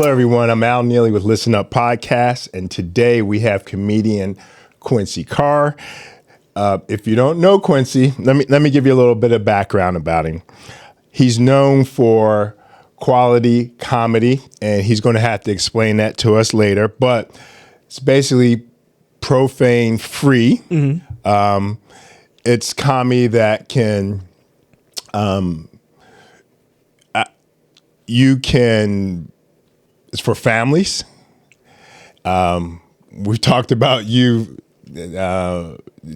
Hello, everyone. I'm Neely with ListenUp Podcast, and today we have comedian Quincy Carr. If you don't know Quincy, let me give you a little bit of background about him. He's known for quality comedy, and he's going to have to explain that to us later. But it's basically profane free. Mm-hmm. It's comedy that can it's for families. We talked about you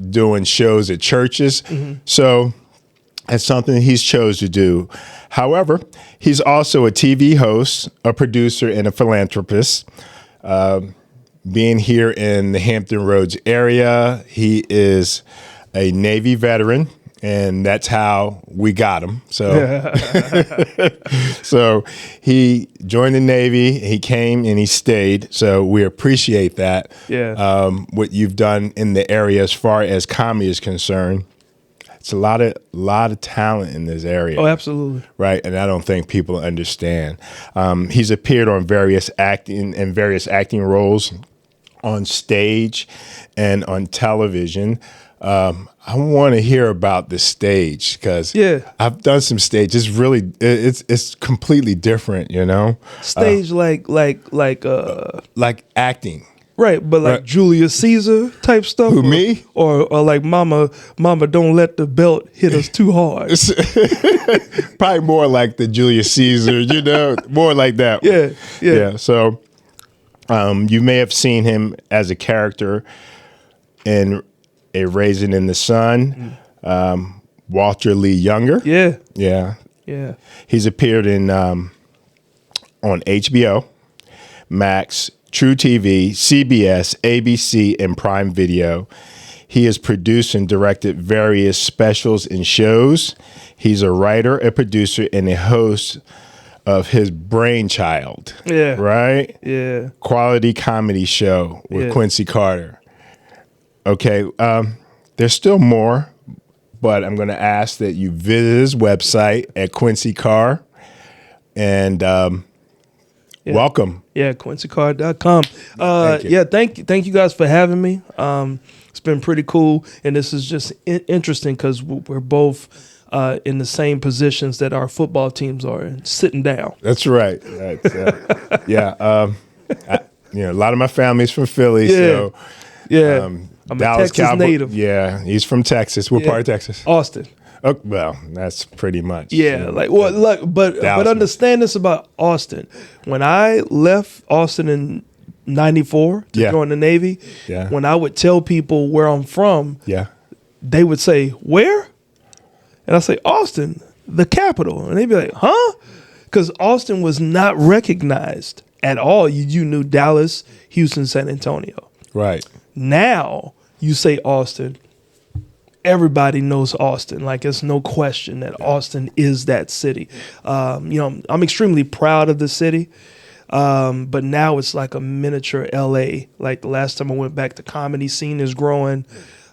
doing shows at churches. Mm-hmm. So it's something he's chose to do. However, he's also a TV host, a producer, and a philanthropist. Being here in the Hampton Roads area, he is a Navy veteran. And that's how we got him. So, so he joined the Navy. He came and he stayed. So we appreciate that. Yeah. What you've done in the area as far as comedy is concerned. It's a lot of talent in this area. Oh, absolutely. Right, and I don't think people understand. He's appeared on various acting roles on stage and on television. I want to hear about the stage because I've done some stage. It's really it's completely different, you know. Stage like acting, right? But like Julius Caesar type stuff. Who, me? Or like Mama, don't let the belt hit us too hard. Probably more like the Julius Caesar, you know, more like that. Yeah. So, you may have seen him as a character in A Raisin in the Sun, Walter Lee Younger. Yeah. He's appeared in on HBO, Max, True TV, CBS, ABC, and Prime Video. He has produced and directed various specials and shows. He's a writer, a producer, and a host of his brainchild. Yeah. Right? Yeah. Quality comedy show with Quincy Carr. Okay, there's still more, but I'm going to ask that you visit his website at Quincy Carr, and welcome. Yeah, QuincyCarr.com. Thank you guys for having me. It's been pretty cool, and this is just interesting because we're both in the same positions that our football teams are in, sitting down. That's right. A lot of my family's from Philly, so I'm Dallas a Texas native. Yeah, he's from Texas. What part of Texas? Austin. Oh, well, that's pretty much. Yeah, but understand this about Austin. When I left Austin in '94 to join the Navy, when I would tell people where I'm from, they would say, "Where?" And I say, "Austin, the capital." And they'd be like, "Huh?" Because Austin was not recognized at all. You knew Dallas, Houston, San Antonio. Right. Now you say Austin, everybody knows Austin. Like, it's no question that Austin is that city. I'm extremely proud of the city, but now it's like a miniature LA. Like the last time I went back, the comedy scene is growing.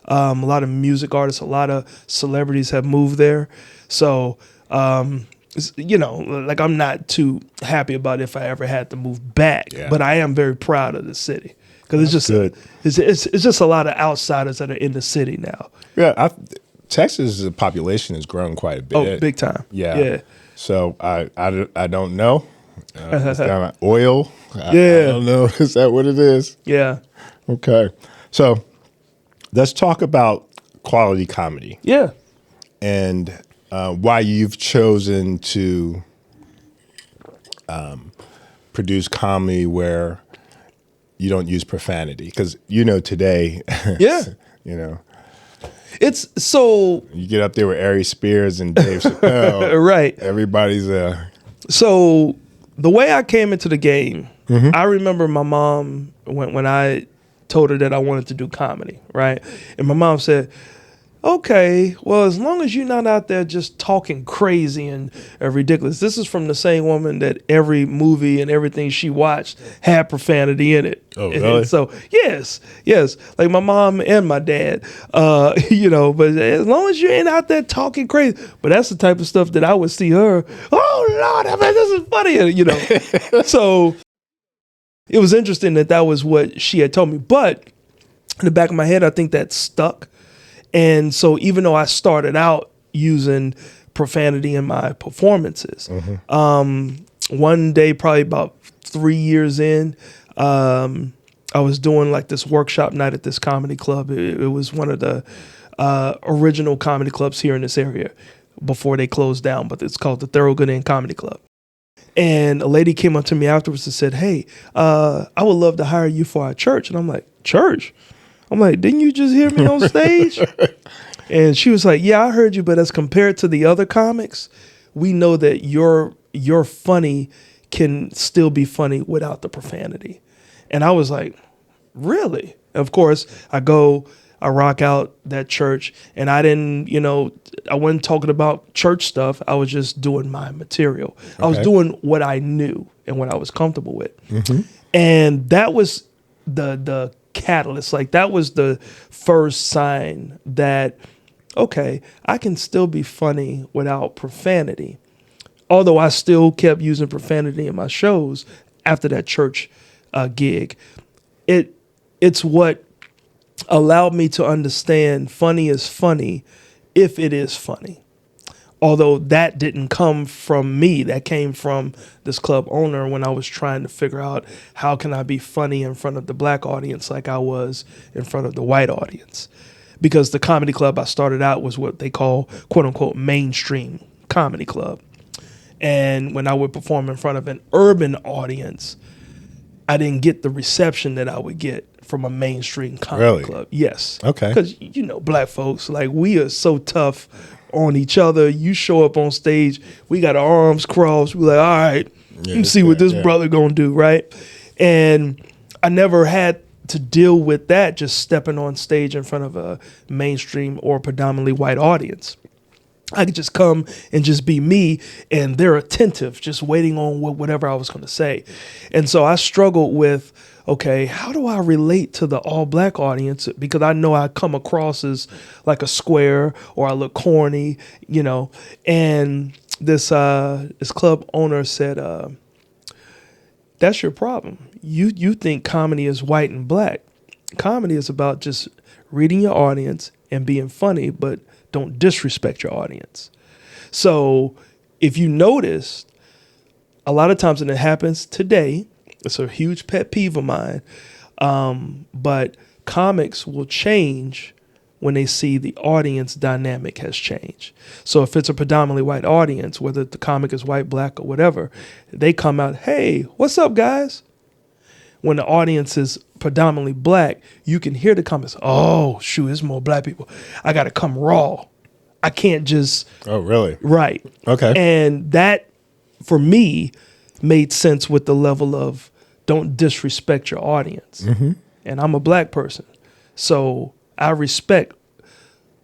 A lot of music artists, a lot of celebrities have moved there. So, I'm not too happy about if I ever had to move back, but I am very proud of the city. Because it's just a lot of outsiders that are in the city now. Yeah, Texas' population has grown quite a bit. Oh, big time. Yeah. So I don't know. It's kind of oil. I don't know. Is that what it is? Yeah. Okay. So let's talk about quality comedy. Yeah. And why you've chosen to produce comedy where you don't use profanity, because today, it's so you get up there with Ari Spears and Dave Chappelle, right? Everybody's So the way I came into the game, I remember my mom when I told her that I wanted to do comedy, right? And my mom said, "Okay, well, as long as you're not out there just talking crazy and ridiculous." This is from the same woman that every movie and everything she watched had profanity in it. Oh, really? And so, yes. Like my mom and my dad, but as long as you ain't out there talking crazy. But that's the type of stuff that I would see her, "Oh, Lord, I mean, this is funny," So it was interesting that was what she had told me. But in the back of my head, I think that stuck. And so even though I started out using profanity in my performances, one day, probably about 3 years in, I was doing like this workshop night at this comedy club. It was one of the original comedy clubs here in this area before they closed down, but it's called the Thoroughgood Inn Comedy Club. And a lady came up to me afterwards and said, hey, I would love to hire you for our church. And I'm like, church? I'm like, didn't you just hear me on stage? And she was like, yeah, I heard you, but as compared to the other comics, we know that your funny can still be funny without the profanity. And I was like, really? Of course, I rock out that church, and I didn't, I wasn't talking about church stuff. I was just doing my material. Okay. I was doing what I knew and what I was comfortable with. Mm-hmm. And that was the catalyst. Like, that was the first sign that, okay, I can still be funny without profanity. Although I still kept using profanity in my shows after that church gig. It's what allowed me to understand funny is funny if it is funny. Although that didn't come from me, that came from this club owner when I was trying to figure out how can I be funny in front of the black audience like I was in front of the white audience. Because the comedy club I started out was what they call, quote unquote, mainstream comedy club. And when I would perform in front of an urban audience, I didn't get the reception that I would get from a mainstream comedy club. Yes. Okay. Because, black folks, like, we are so tough on each other. You show up on stage, we got our arms crossed. We're like, all right, let me see what this brother gonna do, right? And I never had to deal with that just stepping on stage in front of a mainstream or predominantly white audience. I could just come and just be me, and they're attentive, just waiting on whatever I was going to say. And so I struggled with, okay, how do I relate to the all black audience? Because I know I come across as like a square or I look corny, and this club owner said, that's your problem. You think comedy is white and black. Comedy is about just reading your audience and being funny, but don't disrespect your audience. So if you notice, a lot of times, and it happens today, it's a huge pet peeve of mine, but comics will change when they see the audience dynamic has changed. So if it's a predominantly white audience, whether the comic is white, black, or whatever, they come out, hey, what's up, guys? When the audience is predominantly black, you can hear the comments, oh, shoot, there's more black people. I got to come raw. I can't just... Oh, really? Right. Okay. And that, for me, made sense with the level of don't disrespect your audience. Mm-hmm. And I'm a black person. So I respect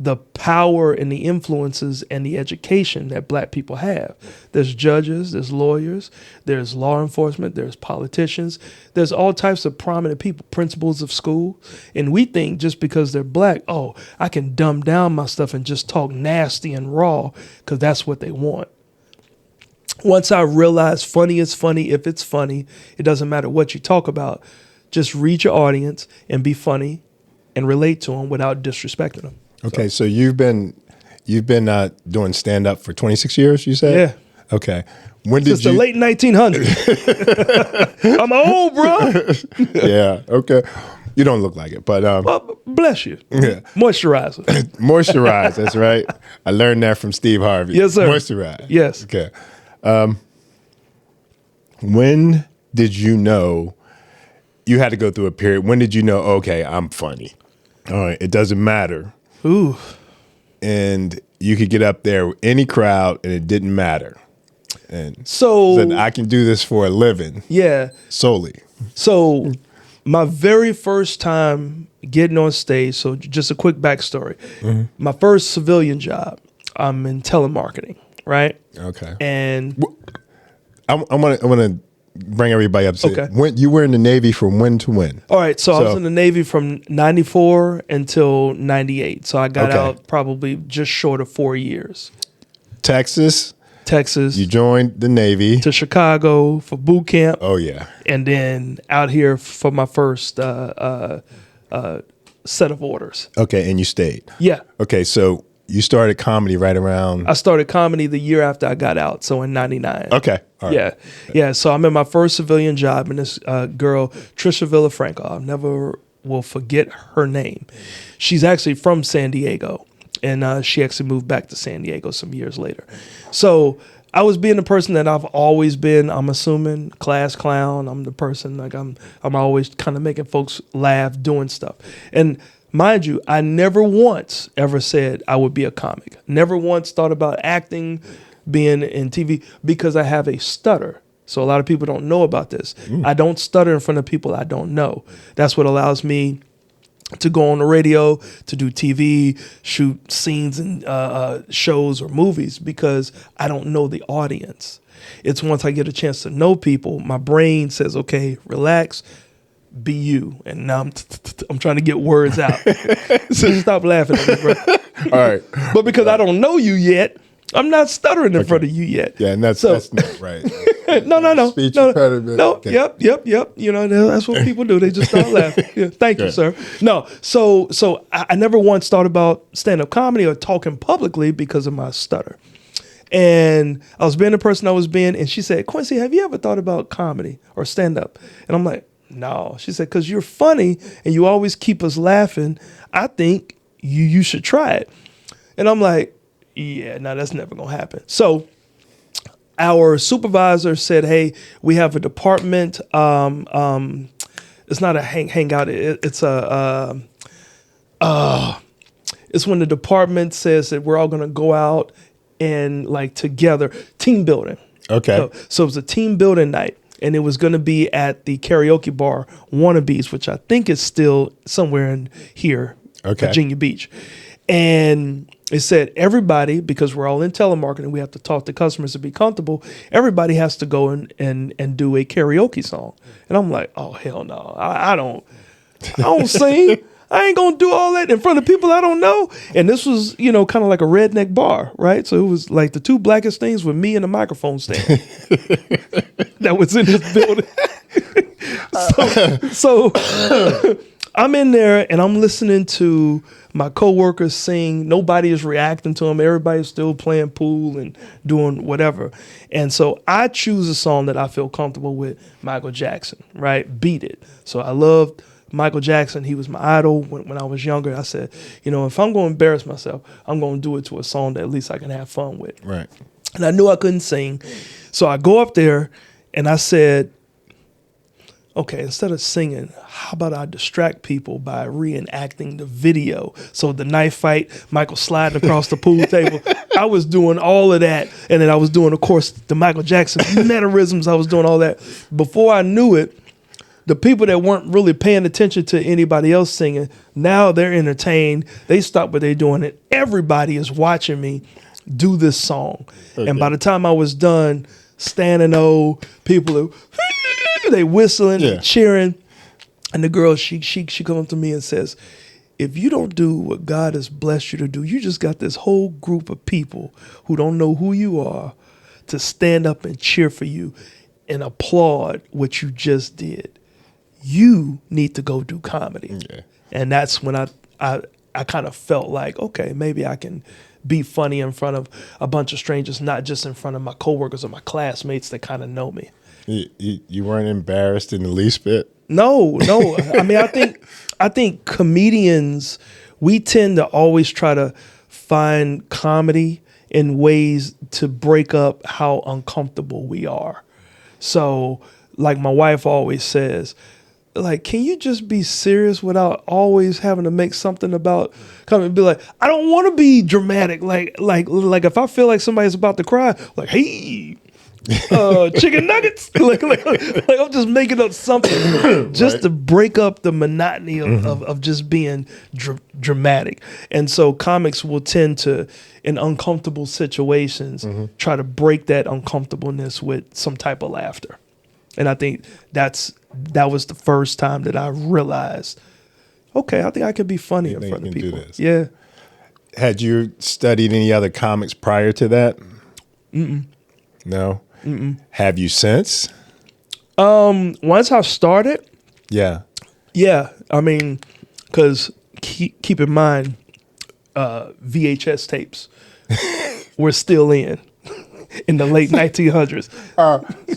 the power and the influences and the education that black people have. There's judges, there's lawyers, there's law enforcement, there's politicians, there's all types of prominent people, principals of school. And we think just because they're black, oh, I can dumb down my stuff and just talk nasty and raw because that's what they want. Once I realized funny is funny if it's funny, it doesn't matter what you talk about. Just read your audience and be funny and relate to them without disrespecting them. Okay, so you've been doing stand up for 26 years, you said? Yeah. Okay. When did Since the late 1900s. I'm old, bro. Yeah. Okay. You don't look like it, but well, bless you. Yeah. Moisturizer. Moisturize. That's right. I learned that from Steve Harvey. Yes, sir. Moisturize. Yes. Okay. When did you know you had to go through a period? When did you know? Okay, I'm funny. All right. It doesn't matter. Ooh. And you could get up there with any crowd and it didn't matter. And so said, I can do this for a living. Yeah. Solely. So my very first time getting on stage, so just a quick backstory. Mm-hmm. My first civilian job, I'm in telemarketing, right? Okay. And I want to bring everybody up to okay. When you were in the Navy from when to when? All right, so I was in the Navy from 94 until 98. So I got out probably just short of 4 years. Texas, Texas. You joined the Navy. To Chicago for boot camp. Oh, yeah. And then out here for my first set of orders. Okay, and you stayed. Yeah. Okay, so you started comedy right around... I started comedy the year after I got out, so in 99. Okay. All right. Yeah. Yeah, so I'm in my first civilian job, and this girl, Trisha Villafranca, I'll never will forget her name. She's actually from San Diego, and she actually moved back to San Diego some years later. So I was being the person that I've always been, I'm assuming, class clown. I'm the person, like I'm always kind of making folks laugh, doing stuff. And mind you, I never once ever said I would be a comic. Never once thought about acting, being in TV, because I have a stutter. So a lot of people don't know about this. I don't stutter in front of people I don't know. That's what allows me to go on the radio, to do TV, shoot scenes in shows or movies, because I don't know the audience. It's once I get a chance to know people, my brain says, okay, relax, be you. And now I'm trying to get words out. So stop laughing at me, bro. All right. But because I don't know you yet, I'm not stuttering in front of you yet. Yeah, and that's not right. No. Speech No. impediment. Okay. Yep. You know, that's what people do. They just start laughing. Yeah, thank you, sir. No, so I never once thought about stand-up comedy or talking publicly because of my stutter. And I was being the person I was being, and she said, Quincy, have you ever thought about comedy or stand-up? And I'm like, no. She said, because you're funny and you always keep us laughing. I think you should try it. And I'm like, yeah, no, that's never going to happen. So our supervisor said, hey, we have a department. It's not a hangout. It's it's when the department says that we're all going to go out and like together, team building. Okay. So it was a team building night, and it was going to be at the karaoke bar Wannabes, which I think is still somewhere in here, Virginia Beach. And it said everybody, because we're all in telemarketing, we have to talk to customers to be comfortable. Everybody has to go and do a karaoke song. And I'm like, oh, hell no. I don't sing. I ain't going to do all that in front of people I don't know. And this was, kind of like a redneck bar, right? So it was like the two blackest things with me and a microphone stand that was in this building. So I'm in there and I'm listening to my coworkers sing. Nobody is reacting to them. Everybody's still playing pool and doing whatever. And so I choose a song that I feel comfortable with, Michael Jackson, right? Beat It. So I loved Michael Jackson. He was my idol when I was younger. I said, if I'm going to embarrass myself, I'm going to do it to a song that at least I can have fun with. Right. And I knew I couldn't sing. So I go up there and I said, okay, instead of singing, how about I distract people by reenacting the video? So the knife fight, Michael sliding across the pool table, I was doing all of that. And then I was doing, of course, the Michael Jackson mannerisms. I was doing all that. Before I knew it, the people that weren't really paying attention to anybody else singing, now they're entertained. They stop what they're doing, and everybody is watching me do this song. Okay. And by the time I was done, standing people they whistling and cheering. And the girl, she comes up to me and says, if you don't do what God has blessed you to do, you just got this whole group of people who don't know who you are to stand up and cheer for you and applaud what you just did. You need to go do comedy. Yeah. And that's when I kind of felt like, okay, maybe I can be funny in front of a bunch of strangers, not just in front of my coworkers or my classmates that kind of know me. You weren't embarrassed in the least bit? No. I mean, I think comedians, we tend to always try to find comedy in ways to break up how uncomfortable we are. So, like my wife always says, like, can you just be serious without always having to make something about coming and be like, I don't want to be dramatic. Like if I feel like somebody's about to cry, like, hey, chicken nuggets. like I'm just making up something just to break up the monotony of just being dramatic. And so comics will tend to, in uncomfortable situations, try to break that uncomfortableness with some type of laughter. And I think that was the first time that I realized, okay, I think I can be funny in front of people. Do this. Yeah. Had you studied any other comics prior to that? No. Have you since? Once I started, Yeah. yeah. I mean, because keep in mind, VHS tapes were still in the late 1900s.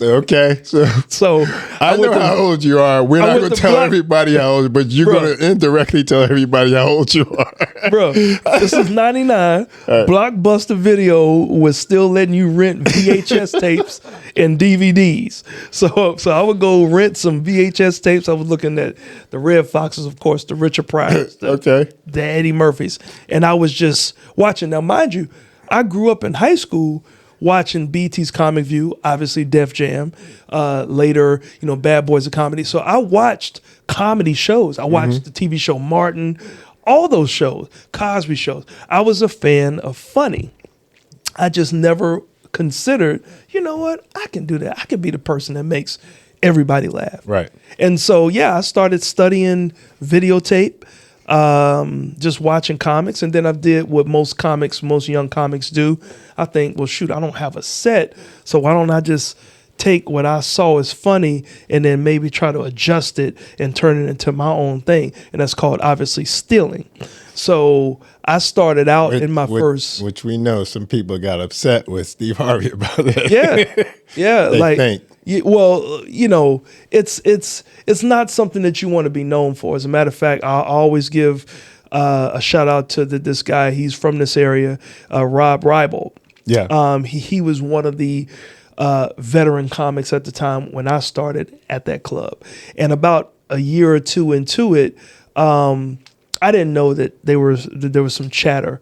Okay. So I know how old you are. We're not going to tell everybody how old, but you're going to indirectly tell everybody how old you are. Bro, this is 99. Blockbuster Video was still letting you rent VHS tapes and DVDs. So I would go rent some VHS tapes. I was looking at the Red Foxes, of course, the Richard Pryors, the Eddie Murphys. And I was just watching. Now, mind you, I grew up in high school watching BT's Comic View, obviously Def Jam, later, Bad Boys of Comedy. So I watched comedy shows. I watched the TV show Martin, all those shows, Cosby shows. I was a fan of funny. I just never considered, you know what, I can do that. I can be the person that makes everybody laugh. Right. And so, yeah, I started studying videotape, just watching comics. And then I did what most young comics do. I think, well, shoot, I don't have a set. So why don't I just take what I saw as funny and then maybe try to adjust it and turn it into my own thing. And that's called, obviously, stealing. So I started out in my first... Which we know some people got upset with Steve Harvey about that. Yeah. They think. Well, it's not something that you want to be known for. As a matter of fact, I always give a shout out to this guy. He's from this area, Rob Reibold. Yeah. He was one of the veteran comics at the time when I started at that club. And about a year or two into it, I didn't know that there was some chatter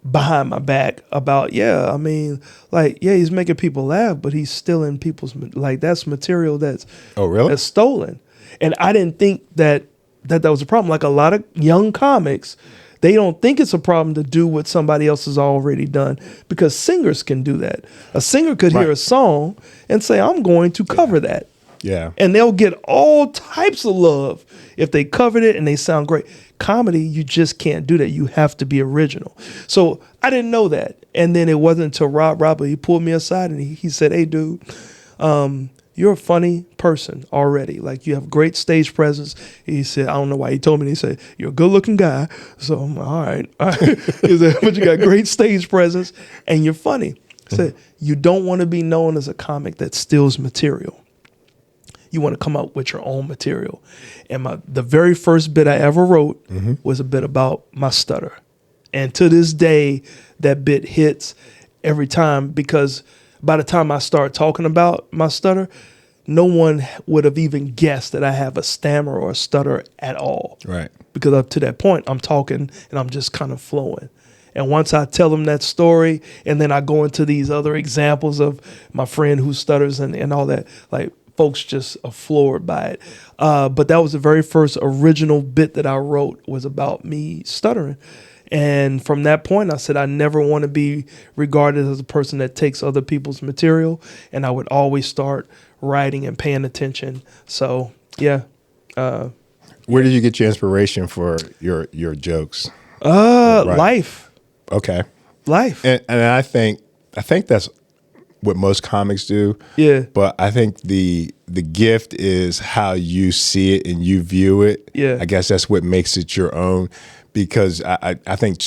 behind my back about, he's making people laugh, but he's stealing people's, that's material that's that's stolen. And I didn't think that was a problem. Like a lot of young comics, they don't think it's a problem to do what somebody else has already done, because singers can do that. A singer could hear a song and say, I'm going to cover that. Yeah. And they'll get all types of love if they covered it and they sound great. Comedy, you just can't do that. You have to be original. So I didn't know that. And then it wasn't until Rob, he pulled me aside and he said, hey, dude, you're a funny person already. Like, you have great stage presence. He said, I don't know why he told me. He said, you're a good looking guy. So I'm like, all right. He said, but you got great stage presence and you're funny. He said, you don't want to be known as a comic that steals material. You want to come up with your own material. And the very first bit I ever wrote was a bit about my stutter. And to this day, that bit hits every time, because by the time I start talking about my stutter, no one would have even guessed that I have a stammer or a stutter at all. Right. Because up to that point, I'm talking and I'm just kind of flowing. And once I tell them that story, and then I go into these other examples of my friend who stutters and all that, like, folks just are floored by it. But that was the very first original bit that I wrote, was about me stuttering. And from that point, I said, I never want to be regarded as a person that takes other people's material. And I would always start writing and paying attention. So, yeah. Where did you get your inspiration for your jokes? Life. Okay. Life. And I think that's what most comics do. Yeah. But I think the gift is how you see it and you view it. Yeah. I guess that's what makes it your own, because I think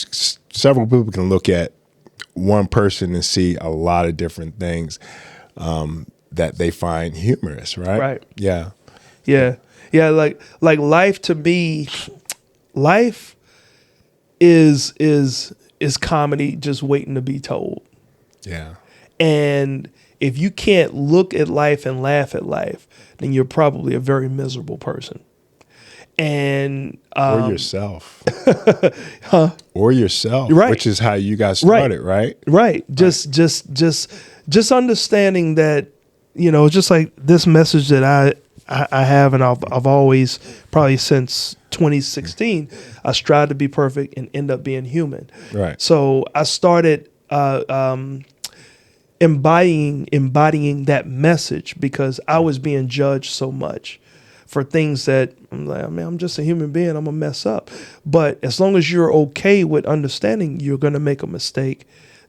several people can look at one person and see a lot of different things that they find humorous, right? Right. Yeah. Yeah. Yeah. Like life, to me, life is comedy just waiting to be told. Yeah. And if you can't look at life and laugh at life, then you're probably a very miserable person. And or yourself. Or yourself, right. Which is how you got started, right? Right. Just understanding that, just like this message that I have, and I've always, probably since 2016, I strive to be perfect and end up being human. Right. So I started embodying that message, because I was being judged so much for things that I'm like, I'm just a human being, I'm gonna mess up. But as long as you're okay with understanding you're gonna make a mistake,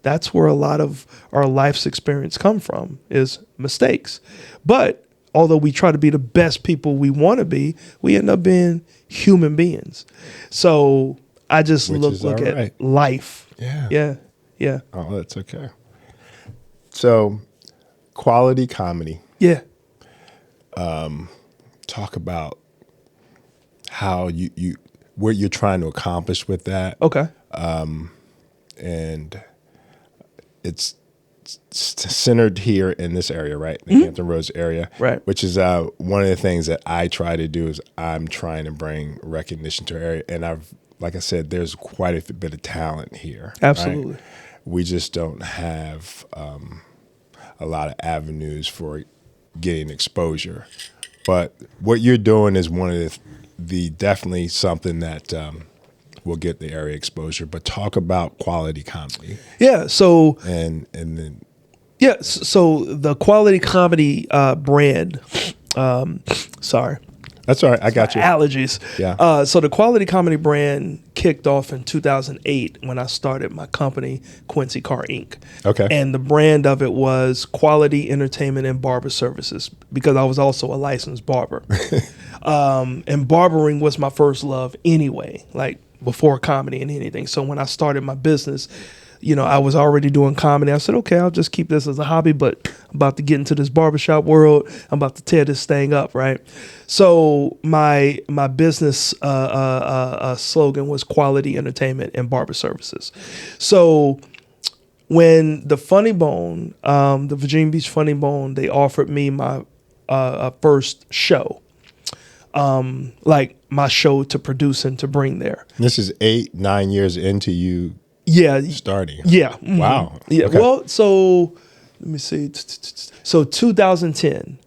that's where a lot of our life's experience come from, is mistakes. But although we try to be the best people we want to be, we end up being human beings. So I just look at life. Yeah. Oh, that's okay. So, quality comedy. Yeah. Talk about how you what you're trying to accomplish with that. Okay. And it's centered here in this area, right? The Hampton Roads area. Right. Which is one of the things that I try to do is I'm trying to bring recognition to our area. And like I said, there's quite a bit of talent here. Absolutely. Right? We just don't have a lot of avenues for getting exposure. But what you're doing is one of the definitely something that will get the area exposure. But talk about quality comedy. Yeah. So and then so the quality comedy brand. Sorry. That's all right. I got you. Allergies. Yeah. So the quality comedy brand kicked off in 2008 when I started my company, Quincy Carr, Inc. Okay. And the brand of it was Quality Entertainment and Barber Services, because I was also a licensed barber. And barbering was my first love anyway, like before comedy and anything. So when I started my business, I was already doing comedy. I said, okay, I'll just keep this as a hobby, but I'm about to get into this barbershop world. I'm about to tear this thing up, right? So my business slogan was Quality Entertainment and Barber Services. So when the Funny Bone, the Virginia Beach Funny Bone, they offered me my first show, like my show to produce and to bring there. This is 8-9 years into you. Yeah. Starting. Yeah. Mm-hmm. Wow. Yeah. Okay. Well, so let me see. So 2010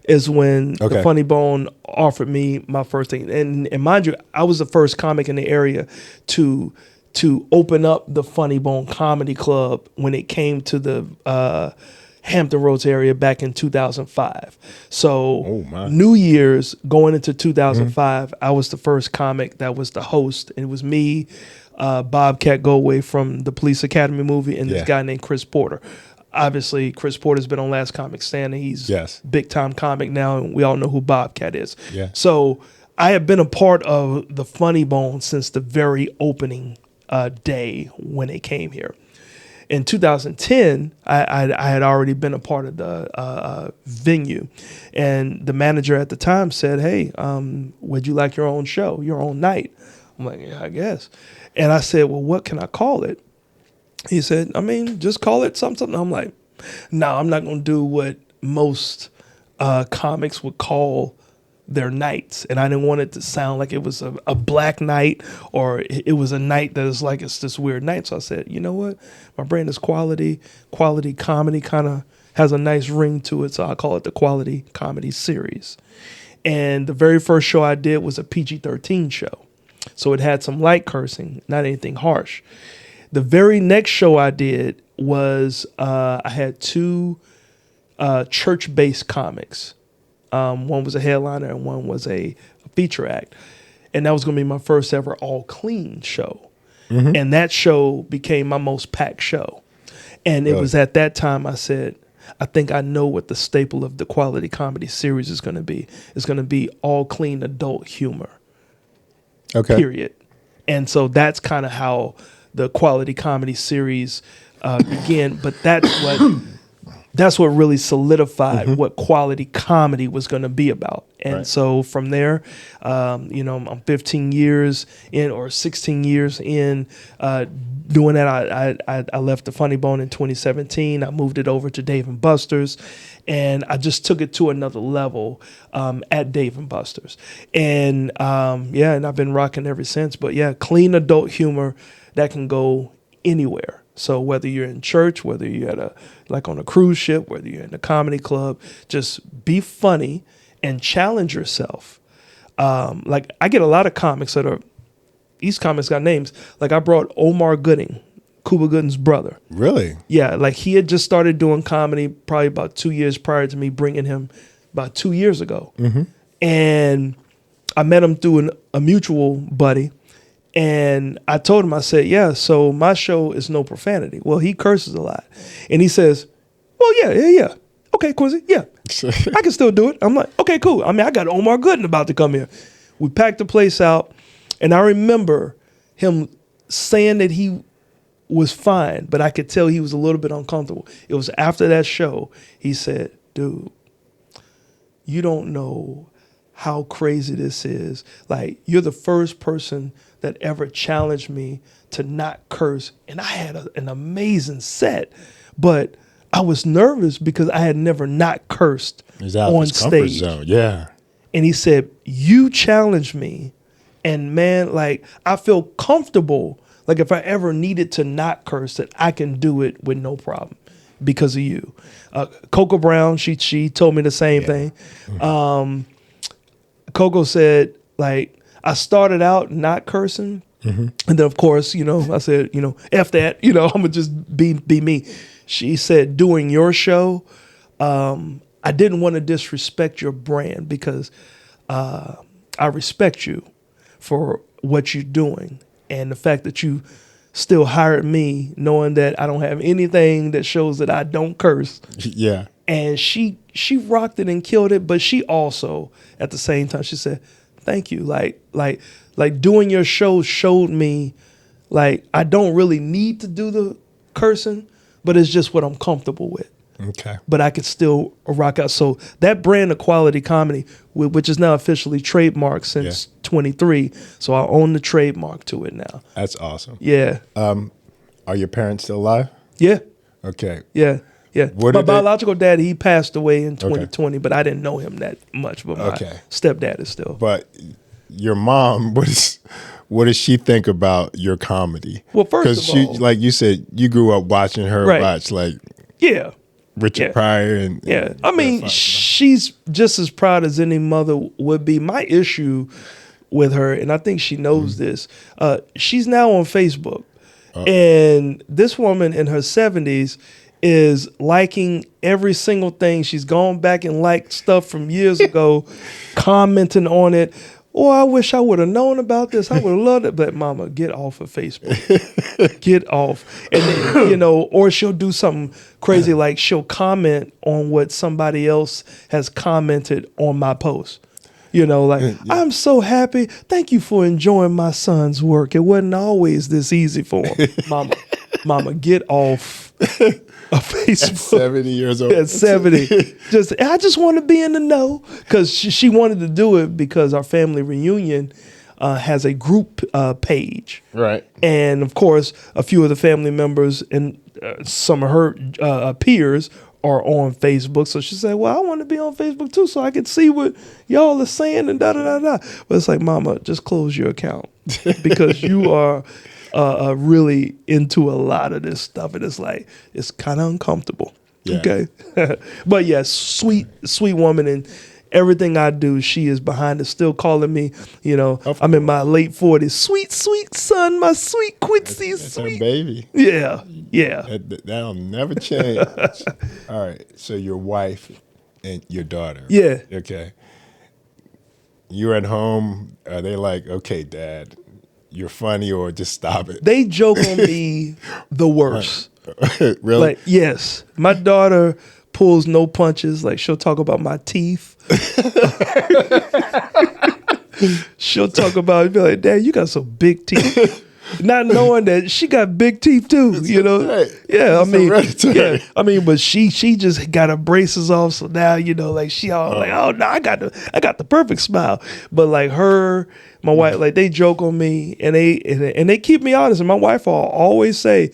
is when the Funny Bone offered me my first thing. And mind you, I was the first comic in the area to open up the Funny Bone Comedy Club when it came to the Hampton Roads area back in 2005. So New Year's going into 2005, I was the first comic that was the host. And it was me, Bobcat Goldway from the Police Academy movie, and this guy named Chris Porter. Obviously, Chris Porter's been on Last Comic Stand, and he's big time comic now, and we all know who Bobcat is. Yeah. So I have been a part of the Funny Bone since the very opening day when it came here. In 2010, I had already been a part of the venue, and the manager at the time said, "Hey, would you like your own show, your own night?" I'm like, "Yeah, I guess." And I said, "Well, what can I call it?" He said, just call it something. I'm like, "No, I'm not going to do what most comics would call their nights." And I didn't want it to sound like it was a black night, or it was a night that is like it's this weird night. So I said, you know what? My brand is quality. Quality comedy kind of has a nice ring to it. So I call it the Quality Comedy Series. And the very first show I did was a PG-13 show. So it had some light cursing, not anything harsh. The very next show I did was I had two church-based comics. One was a headliner and one was a feature act. And that was going to be my first ever all clean show. Mm-hmm. And that show became my most packed show. And it was at that time I said, I think I know what the staple of the Quality Comedy Series is going to be. It's going to be all clean adult humor. Okay. Period. And so that's kind of how the Quality Comedy Series began. But that's what really solidified what quality comedy was going to be about. And so from there, I'm 15 years in, or 16 years in doing that. I left the Funny Bone in 2017. I moved it over to Dave & Buster's, and I just took it to another level at Dave & Buster's. And and I've been rocking ever since. But yeah, clean adult humor that can go anywhere. So whether you're in church, whether you're on a cruise ship, whether you're in a comedy club, just be funny and challenge yourself. Like I get a lot of comics these comics got names. Like I brought Omar Gooding, Cuba Gooding's brother. Really? Yeah. Like he had just started doing comedy probably about 2 years prior to me bringing him about 2 years ago. Mm-hmm. And I met him through a mutual buddy. And I told him, I said, yeah, so my show is no profanity. Well, he curses a lot. And he says, well, yeah. Okay, Quincy, yeah. I can still do it. I'm like, okay, cool. I mean, I got Omar Gooden about to come here. We packed the place out. And I remember him saying that he was fine, but I could tell he was a little bit uncomfortable. It was after that show, he said, dude, you don't know how crazy this is. Like, you're the first person that ever challenged me to not curse. And I had an amazing set, but I was nervous because I had never not cursed on stage. Zone. Yeah. And he said, you challenged me. And man, like, I feel comfortable. Like, if I ever needed to not curse, that I can do it with no problem because of you. Coco Brown, she told me the same thing. Coco said, like, I started out not cursing. And then, of course, I said, F that, I'm going to just be me. She said, doing your show, I didn't want to disrespect your brand because I respect you for what you're doing. And the fact that you still hired me knowing that I don't have anything that shows that I don't curse. Yeah. And she rocked it and killed it. But she also, at the same time, she said, thank you. Like doing your show showed me, like, I don't really need to do the cursing, but it's just what I'm comfortable with. Okay. But I could still rock out. So that brand of quality comedy, which is now officially trademarked since 23. So I own the trademark to it now. That's awesome. Yeah. Are your parents still alive? Yeah. Okay. Yeah. Yeah. What my did they- biological dad, he passed away in 2020, but I didn't know him that much. But my stepdad is still. But your mom, what does she think about your comedy? Well, first of all, like you said, you grew up watching her watch like Richard Pryor and I mean, she's just as proud as any mother would be. My issue with her, and I think she knows this, she's now on Facebook. And this woman in her 70s is liking every single thing. She's gone back and liked stuff from years ago, commenting on it. Oh, I wish I would have known about this. I would have loved it. But mama, get off of Facebook. Get off. And then, or she'll do something crazy like she'll comment on what somebody else has commented on my post. I'm so happy. Thank you for enjoying my son's work. It wasn't always this easy for him. Mama, get off of Facebook. At 70 years old. At 70. I just want to be in the know. Because she wanted to do it because our family reunion has a group page. Right. And, of course, a few of the family members and some of her peers are on Facebook. So she said, well, I want to be on Facebook too so I can see what y'all are saying and da-da-da-da. But it's like, mama, just close your account because you are really into a lot of this stuff. And it's like, it's kind of uncomfortable. Yeah. Okay. But yes, sweet woman. And everything I do, she is behind it, still calling me, I'm in my late 40s. Sweet son, my sweet Quincy. That's sweet her baby. Yeah. That'll never change. All right. So your wife and your daughter. Yeah. Okay. You're at home. Are they like, okay, Dad, you're funny, or just stop it? They joke on me the worst. Really? Like, yes. My daughter pulls no punches. Like, she'll talk about my teeth. She'll talk about, be like, Dad, you got some big teeth. Not knowing that she got big teeth too, Right. Yeah, Hereditary. but she just got her braces off, so now like she all like, oh no, I got the perfect smile. But like my wife, like they joke on me and they keep me honest. And my wife will always say,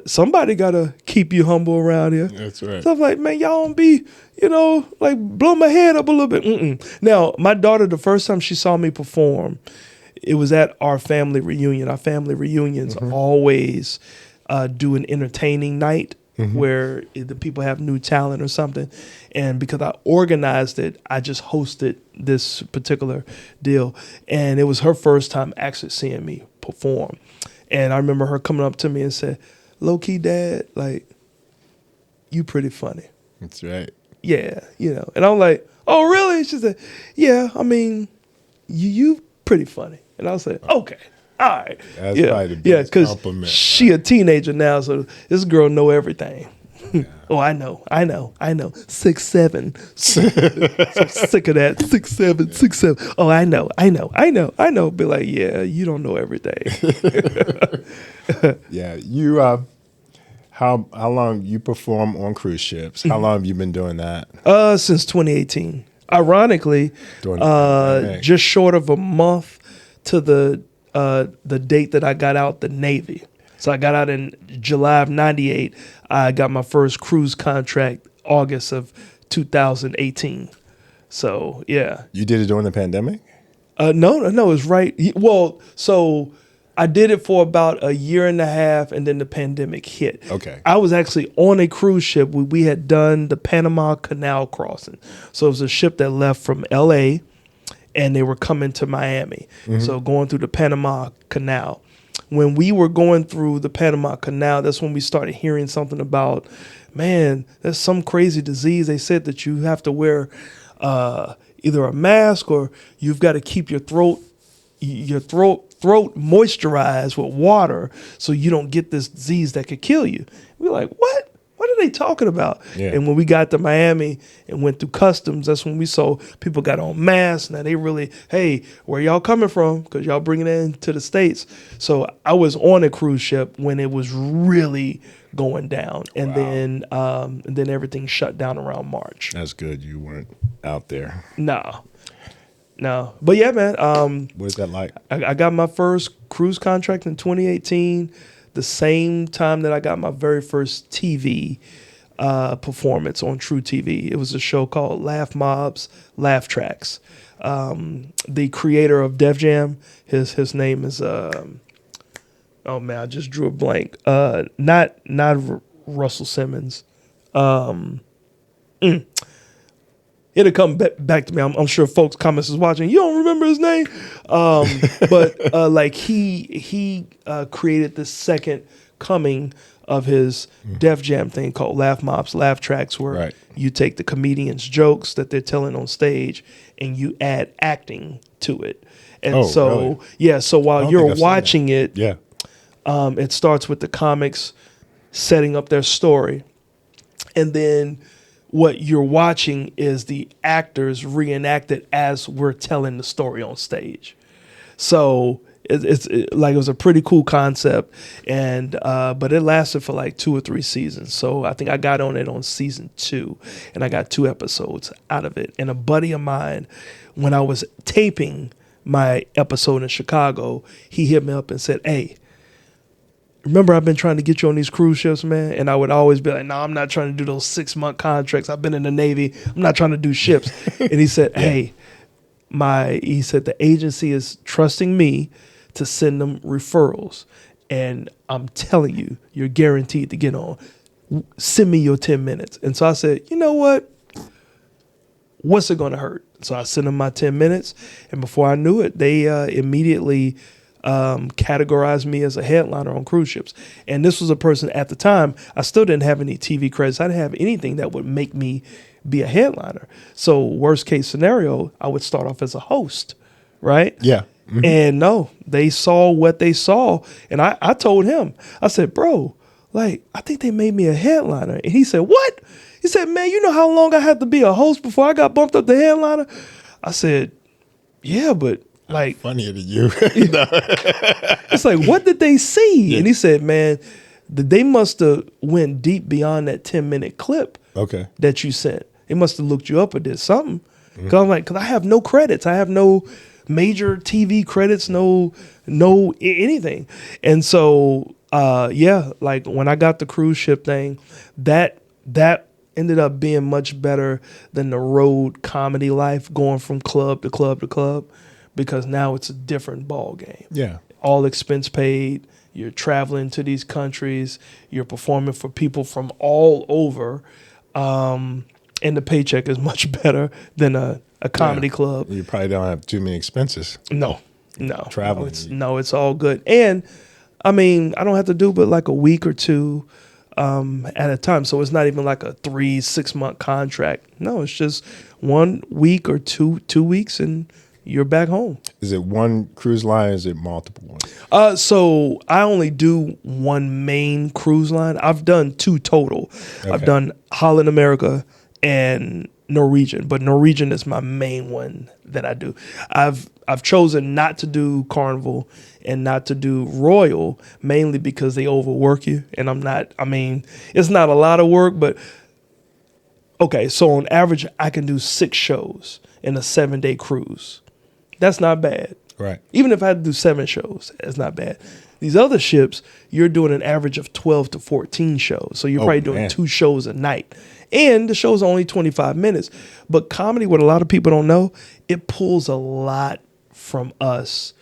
somebody gotta keep you humble around here. That's right. So I'm like, man, y'all don't be, like blow my head up a little bit. Now, my daughter, the first time she saw me perform, it was at our family reunion. Our family reunions always do an entertaining night where the people have new talent or something. And because I organized it, I just hosted this particular deal. And it was her first time actually seeing me perform. And I remember her coming up to me and said, low-key, Dad, like, you pretty funny. That's right. Yeah, And I'm like, oh, really? She said, yeah, I mean, you pretty funny. And I was like, okay. right. That's Yeah, probably the yeah, biggest because compliment. she a teenager now, so this girl know everything. Oh, I know. 6'7". So sick of that. 6'7", 6'7". Oh, I know. Be like, yeah, you don't know everything. Yeah, you. How long you perform on cruise ships? How long have you been doing that? Since 2018. Ironically, During the pandemic. just short of a month to the date that I got out the Navy. So I got out in July of '98. I got my first cruise contract August of 2018. So yeah. You did it during the pandemic? No, it's right. Well, so I did it for about a year and a half, and then the pandemic hit. Okay. I was actually on a cruise ship. We had done the Panama Canal crossing. So it was a ship that left from L.A., and they were coming to Miami. So going through the Panama Canal. When we were going through the Panama Canal, that's when we started hearing something about, man, there's some crazy disease. They said that you have to wear either a mask or you've got to keep your throat moisturized with water so you don't get this disease that could kill you. We're like, what? What are they talking about? Yeah. And when we got to Miami and went through customs, that's when we saw people got on masks. Now they really, hey, where y'all coming from? Because y'all bringing it into the States. So I was on a cruise ship when it was really going down. And then everything shut down around March. That's good. You weren't out there. No. But yeah, man. What is that like? I got my first cruise contract in 2018, the same time that I got my very first TV performance on True TV. It was a show called Laugh Mobs, Laugh Tracks. The creator of Def Jam, his name is oh man, I just drew a blank. Not Russell Simmons. It'll come back to me. I'm sure folks, comments is watching. You don't remember his name, but like he created the second coming of his Def Jam thing called Laugh Mobs, Laugh Tracks, where you take the comedians' jokes that they're telling on stage and you add acting to it. And really? Yeah. So while you're watching it, Yeah. It starts with the comics setting up their story, and then what you're watching is the actors reenacted as we're telling the story on stage. So it was a pretty cool concept, and but it lasted for like 2 or 3 seasons. So I think I got on it on season 2, and I got 2 episodes out of it. And a buddy of mine, when I was taping my episode in Chicago, he hit me up and said, "Hey, remember I've been trying to get you on these cruise ships, man?" And I would always be like, "No, I'm not trying to do those 6-month contracts. I've been in the Navy. I'm not trying to do ships." And he said, "Hey, he said the agency is trusting me to send them referrals. And I'm telling you, you're guaranteed to get on. Send me your 10 minutes." And so I said, you know what? What's it going to hurt? So I sent them my 10 minutes. And before I knew it, they immediately categorized me as a headliner on cruise ships. And this was a person at the time, I still didn't have any TV credits. I didn't have anything that would make me be a headliner. So worst case scenario, I would start off as a host, right? Yeah. Mm-hmm. And no, they saw what they saw. And I told him, I said, "Bro, like, I think they made me a headliner." And he said, "What?" He said, "Man, you know how long I had to be a host before I got bumped up to headliner?" I said, "Yeah, but like..." Funnier than you. It's like, what did they see? Yeah. And he said, "Man, they must have went deep beyond that 10-minute clip that you sent. They must have looked you up or did something." Because I'm like, because I have no credits. I have no major TV credits, no anything. And so, like when I got the cruise ship thing, that ended up being much better than the road comedy life, going from club to club to club, because now it's a different ball game. Yeah. All expense paid. You're traveling to these countries. You're performing for people from all over. And the paycheck is much better than a comedy club. You probably don't have too many expenses. No. Traveling. It's all good. And I mean, I don't have to do but like a week or 2 at a time. So it's not even like a 3-6 month contract. No, it's just 1 week or two weeks, and you're back home. Is it one cruise line or is it multiple ones? So I only do one main cruise line. I've done 2 total. Okay. I've done Holland America and Norwegian, but Norwegian is my main one that I do. I've chosen not to do Carnival and not to do Royal, mainly because they overwork you, and it's not a lot of work, but okay, so on average I can do 6 shows in a 7-day cruise. That's not bad. Right. Even if I had to do 7 shows, it's not bad. These other ships, you're doing an average of 12 to 14 shows. So you're probably doing 2 shows a night. And the show's only 25 minutes. But comedy, what a lot of people don't know, it pulls a lot from us